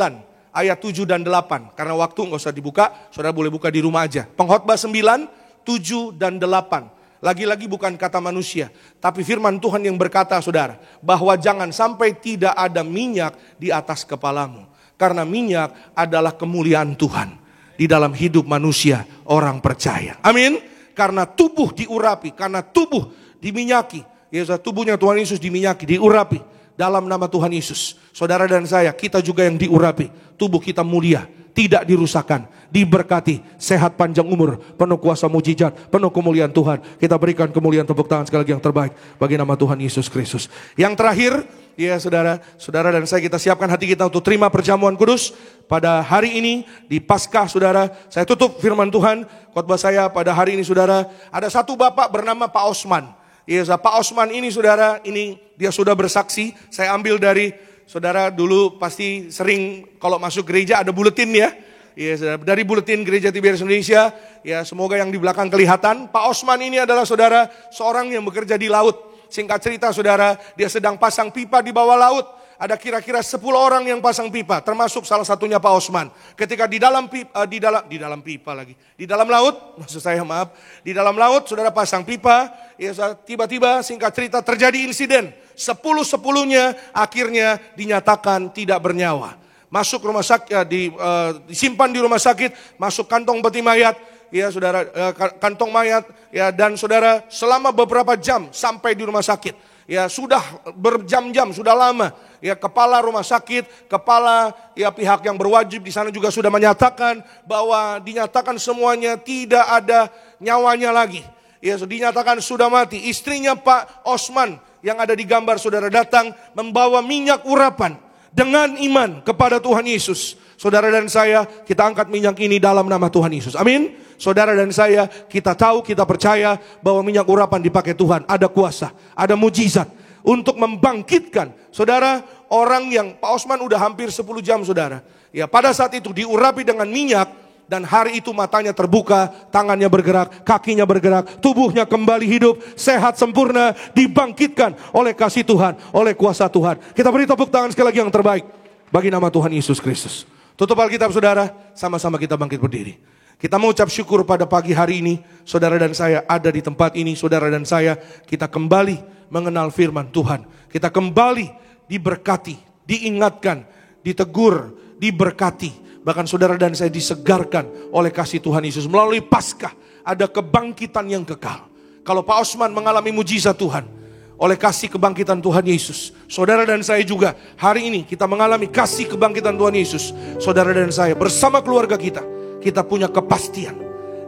ayat 7 dan 8. Karena waktu nggak usah dibuka, saudara boleh buka di rumah aja. Pengkhotbah 9, 7 dan 8. Lagi-lagi bukan kata manusia, tapi firman Tuhan yang berkata saudara, bahwa jangan sampai tidak ada minyak di atas kepalamu. Karena minyak adalah kemuliaan Tuhan di dalam hidup manusia orang percaya. Amin. Karena tubuh diurapi, karena tubuh diminyaki. Ya, tubuhnya Tuhan Yesus diminyaki, diurapi dalam nama Tuhan Yesus. Saudara dan saya, kita juga yang diurapi. Tubuh kita mulia, tidak dirusakkan, diberkati, sehat panjang umur, penuh kuasa mujizat, penuh kemuliaan Tuhan. Kita berikan kemuliaan, tepuk tangan sekali lagi yang terbaik bagi nama Tuhan Yesus Kristus. Yang terakhir, ya saudara dan saya, kita siapkan hati kita untuk terima perjamuan kudus pada hari ini di Paskah saudara. Saya tutup firman Tuhan khotbah saya pada hari ini saudara. Ada satu bapak bernama Pak Osman. Ya, Pak Osman ini saudara, ini dia sudah bersaksi. Saya ambil dari saudara dulu pasti sering kalau masuk gereja ada buletin ya. Ya, saudara, dari buletin Gereja Tiberias Indonesia. Ya, semoga yang di belakang kelihatan. Pak Osman ini adalah saudara seorang yang bekerja di laut. Singkat cerita saudara, dia sedang pasang pipa di bawah laut. Ada kira-kira 10 orang yang pasang pipa, termasuk salah satunya Pak Osman. Ketika di dalam laut, maksud saya maaf, di dalam laut saudara pasang pipa, ya tiba-tiba singkat cerita terjadi insiden. 10-10-nya akhirnya dinyatakan tidak bernyawa. Masuk rumah sakit, disimpan di rumah sakit, masuk kantong peti mayat. Ya saudara, kantong mayat ya, dan saudara selama beberapa jam sampai di rumah sakit. Ya sudah berjam-jam, sudah lama. Ya kepala rumah sakit, kepala ya pihak yang berwajib di sana juga sudah menyatakan bahwa dinyatakan semuanya tidak ada nyawanya lagi. Ya dinyatakan sudah mati. Istrinya Pak Osman yang ada di gambar saudara datang membawa minyak urapan dengan iman kepada Tuhan Yesus. Saudara dan saya, kita angkat minyak ini dalam nama Tuhan Yesus. Amin. Saudara dan saya, kita tahu, kita percaya bahwa minyak urapan dipakai Tuhan. Ada kuasa, ada mujizat untuk membangkitkan. Saudara, orang yang Pak Osman udah hampir 10 jam saudara. Ya, pada saat itu diurapi dengan minyak. Dan hari itu matanya terbuka, tangannya bergerak, kakinya bergerak, tubuhnya kembali hidup, sehat sempurna, dibangkitkan oleh kasih Tuhan, oleh kuasa Tuhan. Kita beri tepuk tangan sekali lagi yang terbaik bagi nama Tuhan Yesus Kristus. Tutup Alkitab saudara, sama-sama kita bangkit berdiri. Kita mengucap syukur pada pagi hari ini, saudara dan saya ada di tempat ini, saudara dan saya, kita kembali mengenal firman Tuhan. Kita kembali diberkati, diingatkan, ditegur, diberkati. Bahkan saudara dan saya disegarkan oleh kasih Tuhan Yesus. Melalui Paskah ada kebangkitan yang kekal. Kalau Pak Osman mengalami mujizat Tuhan oleh kasih kebangkitan Tuhan Yesus, saudara dan saya juga hari ini kita mengalami kasih kebangkitan Tuhan Yesus. Saudara dan saya bersama keluarga kita punya kepastian,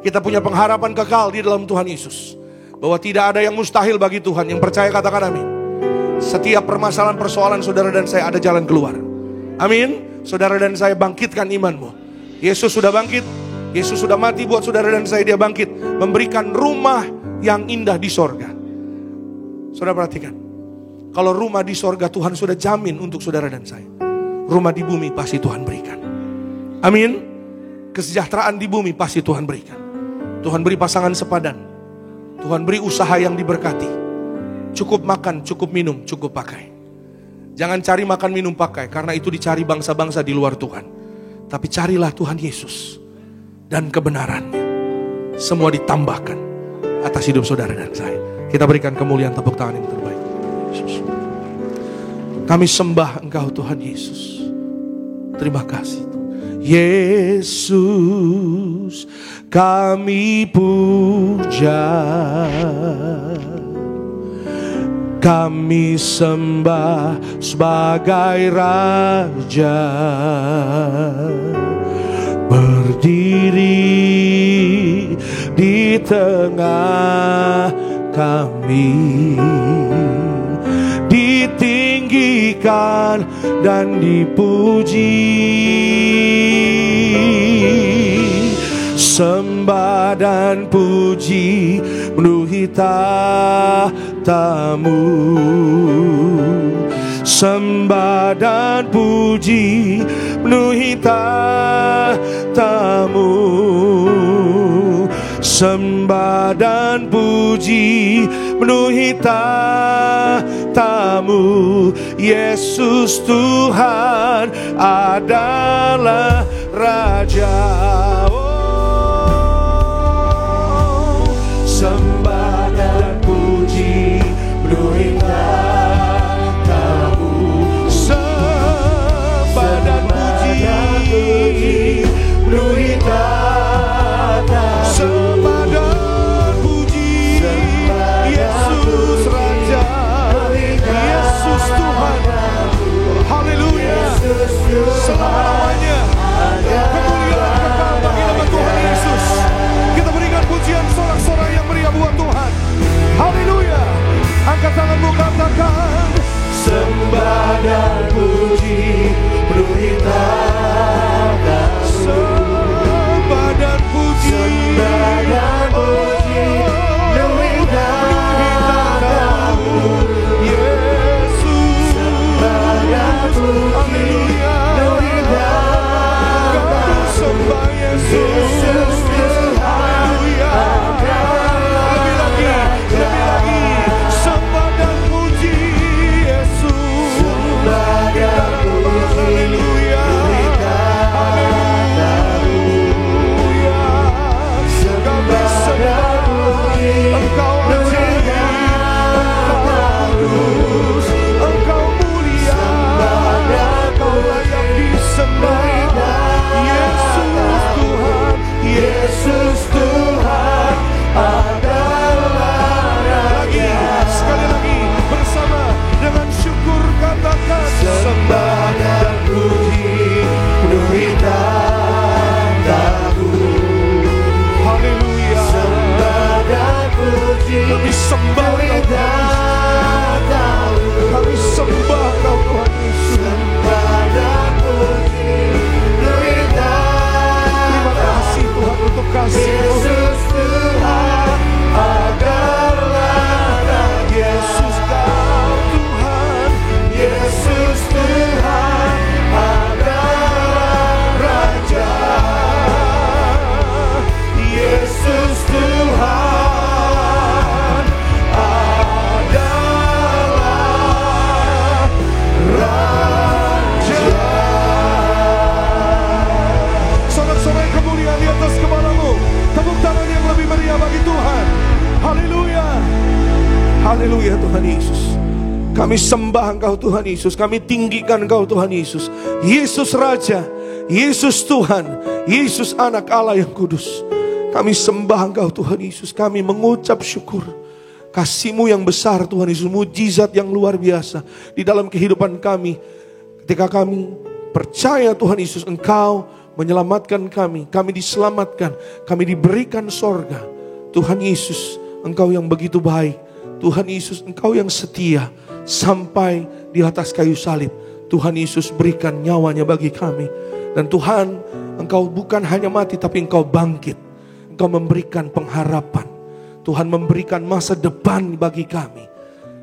kita punya pengharapan kekal di dalam Tuhan Yesus. Bahwa tidak ada yang mustahil bagi Tuhan. Yang percaya katakan amin. Setiap permasalahan persoalan saudara dan saya ada jalan keluar. Amin. Saudara dan saya bangkitkan imanmu. Yesus sudah bangkit. Yesus sudah mati buat saudara dan saya, dia bangkit. Memberikan rumah yang indah di sorga. Saudara perhatikan. Kalau rumah di sorga Tuhan sudah jamin untuk saudara dan saya. Rumah di bumi pasti Tuhan berikan. Amin. Kesejahteraan di bumi pasti Tuhan berikan. Tuhan beri pasangan sepadan. Tuhan beri usaha yang diberkati. Cukup makan, cukup minum, cukup pakai. Jangan cari makan minum pakai, karena itu dicari bangsa-bangsa di luar Tuhan. Tapi carilah Tuhan Yesus dan kebenarannya. Semua ditambahkan atas hidup saudara dan saya. Kita berikan kemuliaan, tepuk tangan yang terbaik. Yesus. Kami sembah Engkau Tuhan Yesus. Terima kasih Yesus, kami puja. Kami sembah sebagai Raja, berdiri di tengah kami, ditinggikan dan dipuji. Sembah dan puji memenuhi tahtamu. Sembah dan puji memenuhi tahtamu. Sembah dan puji memenuhi tahtamu. cintamu. Yesus Tuhan adalah Raja. Oh, sembah dan puji penuhi tatamu. Sembah dan puji penuhi tatamu. Sembah dan puji Yesus Raja, Yesus Tuhan. Haleluya. Selama-lamanya kemuliaan kekal bagi nama Tuhan Yesus. Kita berikan pujian sorak-sorai yang meriah buat Tuhan. Haleluya. Angkat tanganmu, katakan sembah dan puji penuhi tatamu. Sembah dan puji, sembah dan puji penuhi tatamu. Yesus, sembah dan puji penuhi tatamu. Kami sembah Yesus. Haleluya. Lebih lagi, lebih lagi. Sembah dan puji Yesus. Sembah dan puji. Haleluya. Haleluya. Kami sembah Engkau ajaib, Engkau kudus, Engkau mulia, Engkau layak disembah. Yesus Tuhan, Yesus Tuhan adalah Raja. Sekali lagi bersama dengan syukur katakan sembah dan puji penuhi tatamu. Haleluya. Sembah dan puji kami sembah tatamu. Kami sembah Kau Tuhan Yesus. Sembah dan puji penuhi tatamu. Terima kasih Tuhan untuk kasih-Mu. Yesus Tuhan adalah Raja. Yesus Kau Tuhan. Yesus Tuhan adalah Raja. Yesus Tuhan adalah Raja. Sorak-sorai kemuliaan di atas kepalamu. Tepuk tangan yang lebih meriah bagi Tuhan. Haleluya. Haleluya Tuhan Yesus. Kami sembah Engkau Tuhan Yesus. Kami tinggikan Engkau Tuhan Yesus. Yesus Raja, Yesus Tuhan, Yesus Anak Allah yang kudus. Kami sembah Engkau Tuhan Yesus. Kami mengucap syukur kasih-Mu yang besar Tuhan Yesus. Mujizat yang luar biasa di dalam kehidupan kami. Ketika kami percaya Tuhan Yesus, Engkau menyelamatkan kami. Kami diselamatkan, kami diberikan sorga. Tuhan Yesus, Engkau yang begitu baik. Tuhan Yesus, Engkau yang setia sampai di atas kayu salib. Tuhan Yesus berikan nyawanya bagi kami. Dan Tuhan, Engkau bukan hanya mati, tapi Engkau bangkit. Engkau memberikan pengharapan. Tuhan memberikan masa depan bagi kami.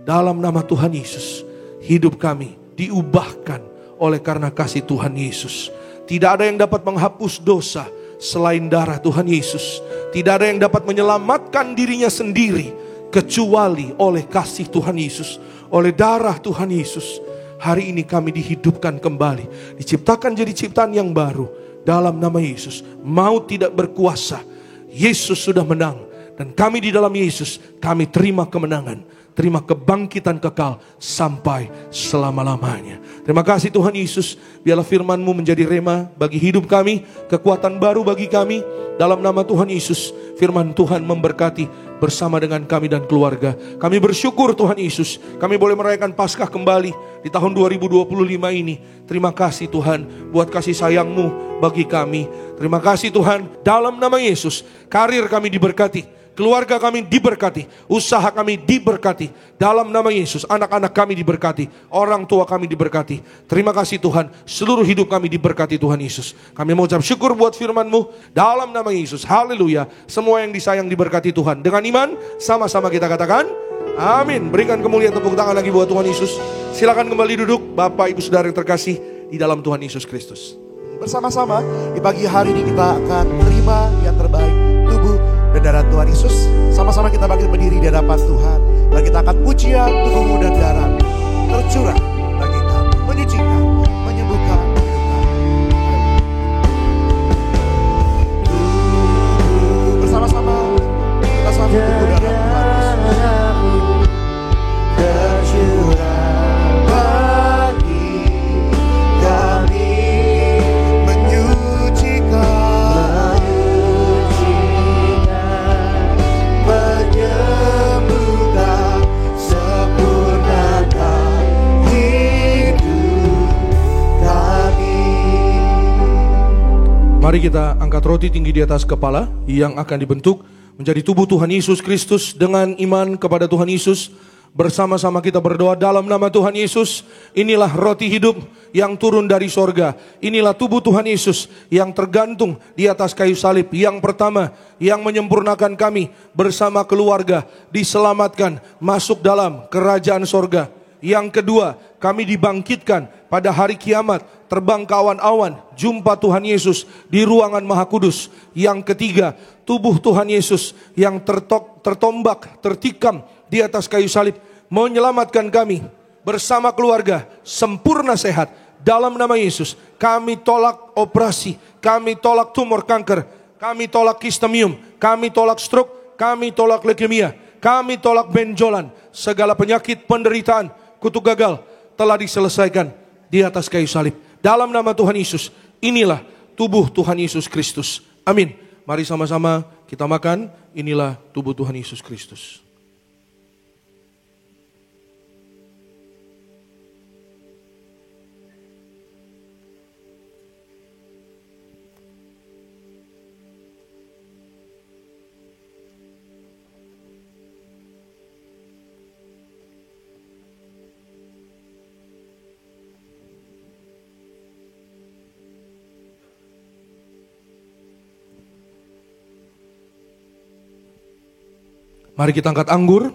Dalam nama Tuhan Yesus, hidup kami diubahkan oleh karena kasih Tuhan Yesus. Tidak ada yang dapat menghapus dosa selain darah Tuhan Yesus. Tidak ada yang dapat menyelamatkan dirinya sendiri kecuali oleh kasih Tuhan Yesus, oleh darah Tuhan Yesus. Hari ini kami dihidupkan kembali, diciptakan jadi ciptaan yang baru dalam nama Yesus. Maut tidak berkuasa, Yesus sudah menang, dan kami di dalam Yesus, kami terima kemenangan, terima kebangkitan kekal sampai selama-lamanya. Terima kasih Tuhan Yesus, biarlah firman-Mu menjadi rema bagi hidup kami, kekuatan baru bagi kami. Dalam nama Tuhan Yesus, firman Tuhan memberkati bersama dengan kami dan keluarga. Kami bersyukur Tuhan Yesus, kami boleh merayakan Paskah kembali di tahun 2025 ini. Terima kasih Tuhan buat kasih sayang-Mu bagi kami. Terima kasih Tuhan, dalam nama Yesus, karir kami diberkati. Keluarga kami diberkati, usaha kami diberkati. Dalam nama Yesus, anak-anak kami diberkati, orang tua kami diberkati. Terima kasih Tuhan, seluruh hidup kami diberkati Tuhan Yesus. Kami mengucap syukur buat firman-Mu dalam nama Yesus. Haleluya. Semua yang disayang diberkati Tuhan. Dengan iman, sama-sama kita katakan amin. Berikan kemuliaan, tepuk tangan lagi buat Tuhan Yesus. Silakan kembali duduk Bapak Ibu Saudara yang terkasih di dalam Tuhan Yesus Kristus. Bersama-sama di pagi hari ini kita akan terima yang terbaik, tubuh dan darah Tuhan Yesus. Sama-sama kita bangkit berdiri di hadapan Tuhan, dan kita akan pujian tubuhmu dan darah. tercurah bagi kami, menyucikan, menyembuhkan, bersama-sama kita sambut tubuh darah Tuhan tercurah bagi kami, menyucikan, menyembuhkan, sempurnakan hidup kami. Mari kita angkat roti tinggi di atas kepala yang akan dibentuk menjadi tubuh Tuhan Yesus Kristus. Dengan iman kepada Tuhan Yesus, bersama-sama kita berdoa dalam nama Tuhan Yesus. Inilah roti hidup yang turun dari sorga. Inilah tubuh Tuhan Yesus yang tergantung di atas kayu salib. Yang pertama, yang menyempurnakan kami bersama keluarga diselamatkan masuk dalam kerajaan sorga. Yang kedua, kami dibangkitkan pada hari kiamat, terbang ke awan-awan, jumpa Tuhan Yesus di ruangan Maha Kudus. Yang ketiga, tubuh Tuhan Yesus yang tertombak, tertikam di atas kayu salib, menyelamatkan kami bersama keluarga, sempurna sehat. Dalam nama Yesus, kami tolak operasi, kami tolak tumor kanker, kami tolak kistemium, kami tolak stroke, kami tolak leukemia, kami tolak benjolan, segala penyakit, penderitaan, kutuk gagal telah diselesaikan di atas kayu salib. Dalam nama Tuhan Yesus, inilah tubuh Tuhan Yesus Kristus. Amin. Mari sama-sama kita makan. Inilah tubuh Tuhan Yesus Kristus. Mari kita angkat anggur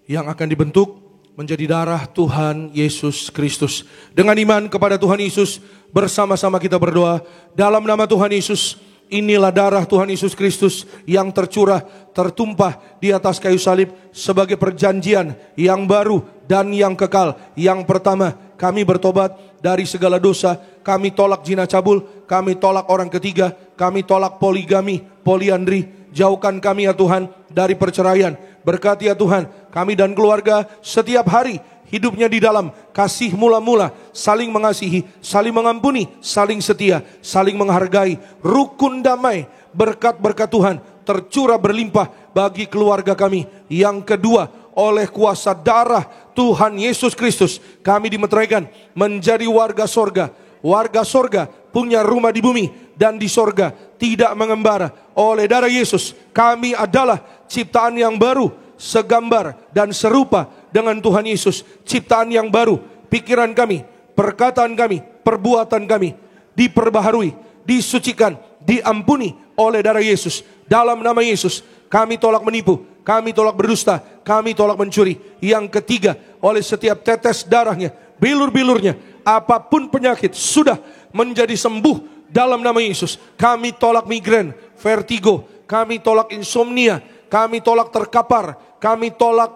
yang akan dibentuk menjadi darah Tuhan Yesus Kristus. Dengan iman kepada Tuhan Yesus, bersama-sama kita berdoa dalam nama Tuhan Yesus. Inilah darah Tuhan Yesus Kristus yang tercurah, tertumpah di atas kayu salib sebagai perjanjian yang baru dan yang kekal. Yang pertama, kami bertobat dari segala dosa, kami tolak zina cabul, kami tolak orang ketiga, kami tolak poligami, poliandri. Jauhkan kami ya Tuhan dari perceraian. Berkati ya Tuhan kami dan keluarga setiap hari hidupnya di dalam kasih mula-mula, saling mengasihi, saling mengampuni, saling setia, saling menghargai, rukun damai. Berkat-berkat Tuhan tercurah berlimpah bagi keluarga kami. Yang kedua, oleh kuasa darah Tuhan Yesus Kristus, kami dimeteraikan menjadi warga sorga. Warga sorga punya rumah di bumi dan di sorga, tidak mengembara. Oleh darah Yesus, kami adalah ciptaan yang baru, segambar dan serupa dengan Tuhan Yesus. Ciptaan yang baru, pikiran kami, perkataan kami, perbuatan kami diperbaharui, disucikan, diampuni oleh darah Yesus. Dalam nama Yesus, kami tolak menipu, kami tolak berdusta, kami tolak mencuri. Yang ketiga, oleh setiap tetes darahnya, bilur-bilurnya, apapun penyakit sudah menjadi sembuh dalam nama Yesus. Kami tolak migrain, vertigo, kami tolak insomnia, kami tolak terkapar, kami tolak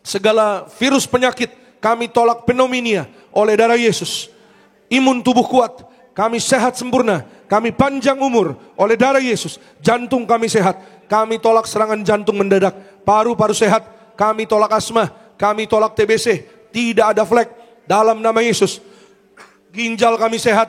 segala virus penyakit, kami tolak pneumonia oleh darah Yesus. Imun tubuh kuat, kami sehat sempurna, kami panjang umur oleh darah Yesus. Jantung kami sehat, kami tolak serangan jantung mendadak. Paru-paru sehat, kami tolak asma, kami tolak TBC, tidak ada flek dalam nama Yesus. Ginjal kami sehat,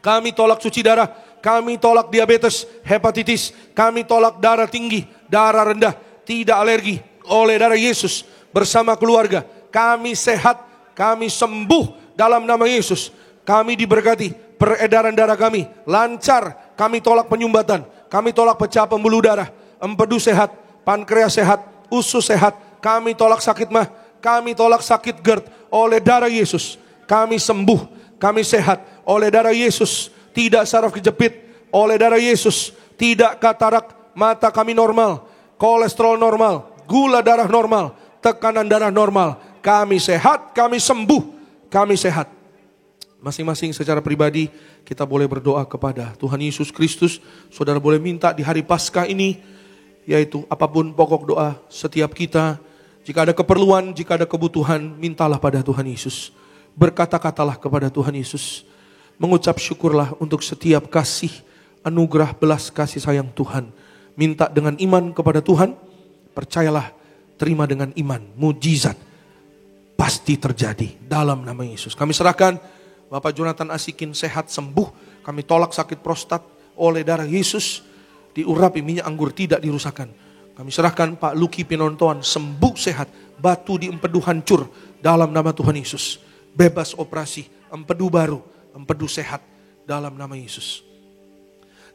kami tolak cuci darah, kami tolak diabetes, hepatitis, kami tolak darah tinggi, darah rendah, tidak alergi oleh darah Yesus. Bersama keluarga, kami sehat, kami sembuh dalam nama Yesus. Kami diberkati, peredaran darah kami lancar, kami tolak penyumbatan, kami tolak pecah pembuluh darah, empedu sehat, pankreas sehat, usus sehat, kami tolak sakit mah, kami tolak sakit GERD oleh darah Yesus. Kami sembuh, kami sehat oleh darah Yesus. Tidak saraf kejepit oleh darah Yesus. Tidak katarak, mata kami normal, kolesterol normal, gula darah normal, tekanan darah normal. Kami sehat, kami sembuh, kami sehat. Masing-masing secara pribadi kita boleh berdoa kepada Tuhan Yesus Kristus. Saudara boleh minta di hari Paskah ini, yaitu apapun pokok doa setiap kita Jika ada keperluan, jika ada kebutuhan, mintalah pada Tuhan Yesus. Berkata-katalah kepada Tuhan Yesus. Mengucap syukurlah untuk setiap kasih, anugerah, belas kasih sayang Tuhan. Minta dengan iman kepada Tuhan. Percayalah, terima dengan iman. Mujizat pasti terjadi dalam nama Yesus. Kami serahkan Bapak Jonathan Asikin sehat sembuh. Kami tolak sakit prostat oleh darah Yesus. Diurapi minyak anggur tidak dirusakkan. Kami serahkan Pak Luki Pinontoan sembuh sehat. Batu di empedu hancur dalam nama Tuhan Yesus. Bebas operasi, empedu baru, empedu sehat dalam nama Yesus.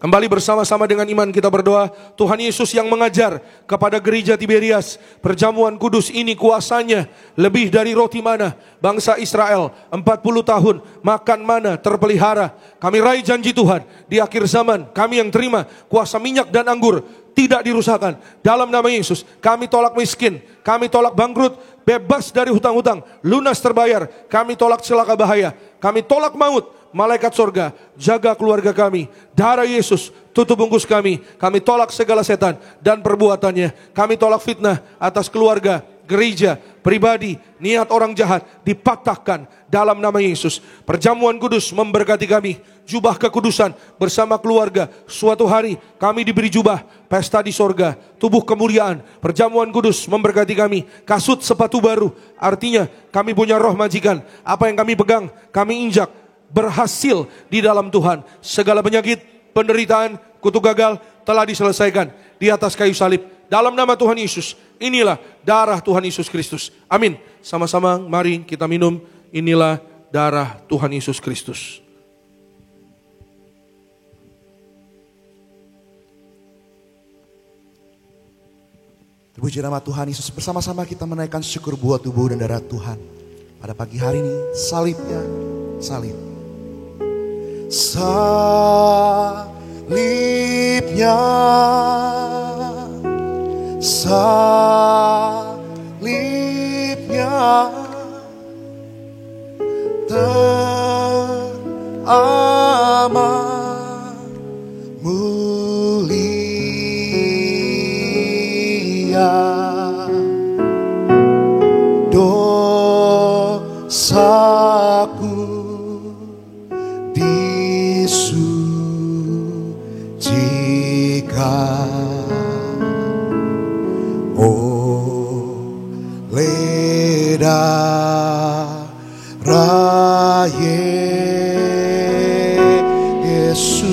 Kembali bersama-sama dengan iman kita berdoa. Tuhan Yesus yang mengajar kepada gereja Tiberias, perjamuan kudus ini kuasanya lebih dari roti mana. Bangsa Israel 40 tahun makan mana terpelihara. Kami raih janji Tuhan di akhir zaman. Kami yang terima kuasa minyak dan anggur tidak dirusakkan. Dalam nama Yesus kami tolak miskin, kami tolak bangkrut, bebas dari hutang-hutang, lunas terbayar. Kami tolak celaka bahaya, kami tolak maut. Malaikat sorga, jaga keluarga kami. Darah Yesus, tutup bungkus kami. Kami tolak segala setan dan perbuatannya. Kami tolak fitnah atas keluarga, gereja, pribadi, niat orang jahat dipatahkan dalam nama Yesus. Perjamuan kudus memberkati kami. Jubah kekudusan bersama keluarga. Suatu hari kami diberi jubah, pesta di sorga, tubuh kemuliaan. Perjamuan kudus memberkati kami. Kasut sepatu baru, artinya kami punya roh majikan. Apa yang kami pegang, kami injak. Berhasil di dalam Tuhan. Segala penyakit, penderitaan, kutuk gagal telah diselesaikan di atas kayu salib. Dalam nama Tuhan Yesus, inilah darah Tuhan Yesus Kristus. Amin. Sama-sama mari kita minum. Inilah darah Tuhan Yesus Kristus. Puji nama Tuhan Yesus, bersama-sama kita menaikkan syukur buat tubuh dan darah Tuhan. Pada pagi hari ini, salibnya, salib. Salibnya, salibnya teramat mulia, dosaku disucikan oleh darah Yesus.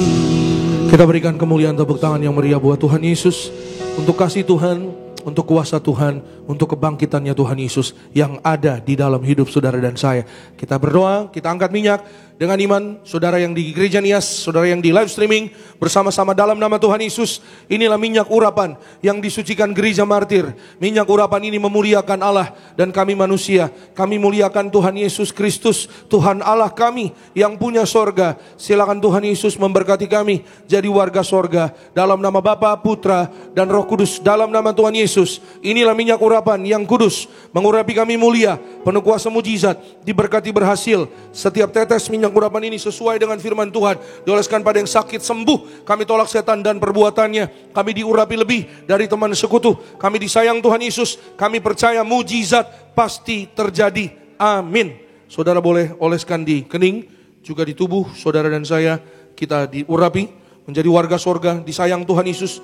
Kita berikan kemuliaan tepuk tangan yang meriah buat Tuhan Yesus. Untuk kasih Tuhan, untuk kuasa Tuhan, untuk kebangkitannya Tuhan Yesus yang ada di dalam hidup saudara dan saya. Kita berdoa, kita angkat minyak dengan iman. Saudara yang di gereja Nias, saudara yang di live streaming, bersama-sama dalam nama Tuhan Yesus. Inilah minyak urapan yang disucikan gereja martir. Minyak urapan ini memuliakan Allah dan kami manusia. Kami muliakan Tuhan Yesus Kristus, Tuhan Allah kami yang punya sorga. Silakan Tuhan Yesus memberkati kami jadi warga sorga. Dalam nama Bapa, Putra, dan Roh Kudus. Dalam nama Tuhan Yesus. Inilah minyak urapan yang kudus, mengurapi kami mulia, penuh kuasa mujizat, diberkati berhasil. Setiap tetes minyak urapan ini sesuai dengan firman Tuhan, dioleskan pada yang sakit sembuh. Kami tolak setan dan perbuatannya. Kami diurapi lebih dari teman sekutu. Kami disayang Tuhan Yesus. Kami percaya mujizat pasti terjadi. Amin. Saudara boleh oleskan di kening, juga di tubuh saudara dan saya. Kita diurapi menjadi warga sorga, disayang Tuhan Yesus.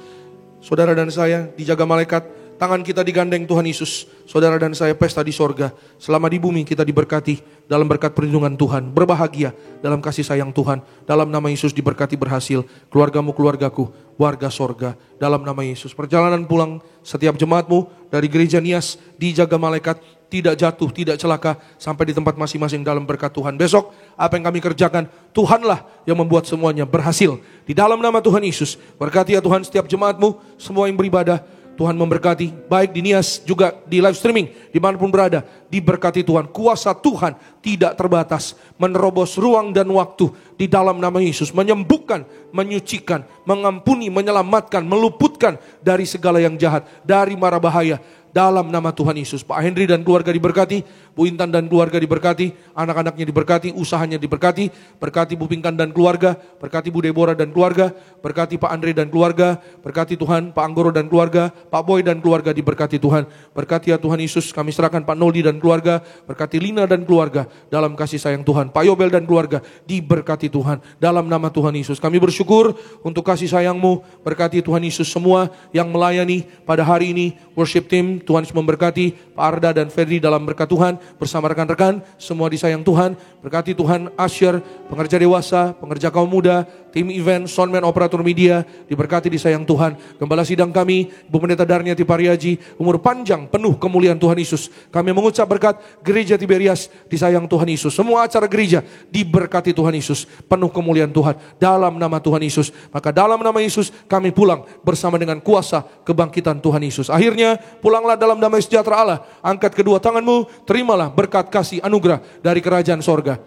Saudara dan saya dijaga malaikat, tangan kita digandeng Tuhan Yesus. Saudara dan saya pesta di sorga. Selama di bumi kita diberkati dalam berkat perlindungan Tuhan. Berbahagia dalam kasih sayang Tuhan. Dalam nama Yesus diberkati berhasil. Keluargamu, keluargaku, warga sorga. Dalam nama Yesus. Perjalanan pulang setiap jemaatmu dari gereja Nias dijaga malaikat. Tidak jatuh, tidak celaka, sampai di tempat masing-masing dalam berkat Tuhan. Besok apa yang kami kerjakan, Tuhanlah yang membuat semuanya berhasil. Di dalam nama Tuhan Yesus, berkati ya Tuhan setiap jemaatmu, semua yang beribadah. Tuhan memberkati, baik di Nias juga di live streaming. dimanapun berada, diberkati Tuhan. Kuasa Tuhan tidak terbatas, menerobos ruang dan waktu di dalam nama Yesus, menyembuhkan, menyucikan, mengampuni, menyelamatkan, meluputkan dari segala yang jahat, dari mara bahaya. Dalam nama Tuhan Yesus, Pak Henry dan keluarga diberkati, Bu Intan dan keluarga diberkati, anak-anaknya diberkati, usahanya diberkati, berkati Bu Pinkan dan keluarga, berkati Bu Deborah dan keluarga, berkati Pak Andre dan keluarga, berkati Tuhan Pak Anggoro dan keluarga, Pak Boy dan keluarga diberkati Tuhan, berkati ya Tuhan Yesus, kami serahkan Pak Noldi dan keluarga, berkati Lina dan keluarga, dalam kasih sayang Tuhan, Pak Yobel dan keluarga, diberkati Tuhan, dalam nama Tuhan Yesus. Kami bersyukur untuk kasih sayang-Mu, berkati Tuhan Yesus semua yang melayani pada hari ini, worship team, Tuhan Yesus memberkati Pak Arda dan Ferdi dalam berkat Tuhan bersama rekan-rekan, semua disayang Tuhan. Berkati Tuhan Asher, pengerja dewasa, pengerja kaum muda, tim event, soundman, operator media, diberkati disayang Tuhan. Gembala sidang kami, Ibu Pendeta Darniati Pariaji, umur panjang penuh kemuliaan Tuhan Yesus. Kami mengucap berkat Gereja Tiberias disayang Tuhan Yesus. Semua acara gereja diberkati Tuhan Yesus, penuh kemuliaan Tuhan dalam nama Tuhan Yesus. Maka dalam nama Yesus kami pulang bersama dengan kuasa kebangkitan Tuhan Yesus. Akhirnya pulanglah dalam damai sejahtera Allah. Angkat kedua tanganmu, terimalah berkat kasih anugerah dari kerajaan sorga.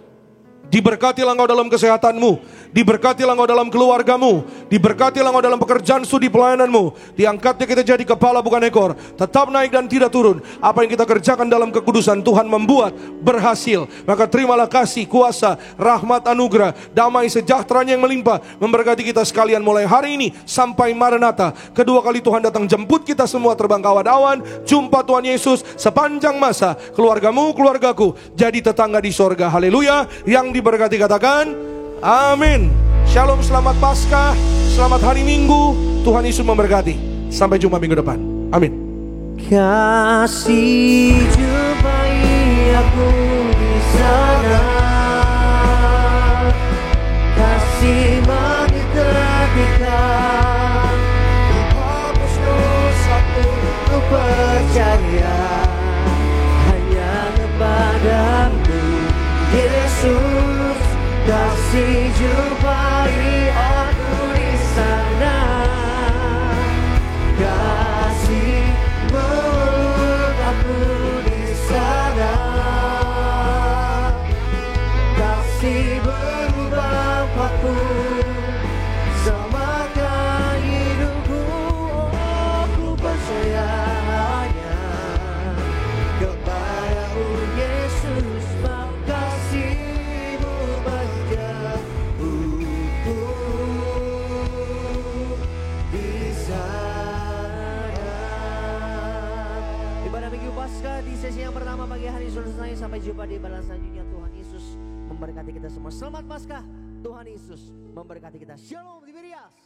Diberkatilah engkau dalam kesehatanmu, diberkatilah engkau dalam keluargamu, diberkatilah engkau dalam pekerjaan studi pelayananmu. Diangkatnya kita jadi kepala bukan ekor, tetap naik dan tidak turun. Apa yang kita kerjakan dalam kekudusan Tuhan membuat berhasil. Maka terimalah kasih, kuasa, rahmat, anugerah, damai sejahteranya yang melimpah memberkati kita sekalian mulai hari ini sampai Maranatha. Kedua kali Tuhan datang jemput kita semua terbang ke awan-awan. Jumpa Tuhan Yesus sepanjang masa. Keluargamu, keluargaku jadi tetangga di sorga. Haleluya. Yang diberkati katakan amin. Shalom, selamat Paskah, selamat hari Minggu. Tuhan Yesus memberkati. Sampai jumpa minggu depan. Amin. Kasih jumpai aku di sana, kasih menyetrika, hapus dosaku, ku percaya hanya kepadamu Yesus. Kasih jumpai aku di sana, kasih meluk aku di sana, kasih berubah aku, selamatkan hidupku. Aku percaya hanya kepadamu Yesus. Di sesi yang pertama pagi hari sudah selesai. Sampai jumpa di ibadah selanjutnya. Tuhan Yesus memberkati kita semua. Selamat Paskah. Tuhan Yesus memberkati kita. Shalom Tiberias.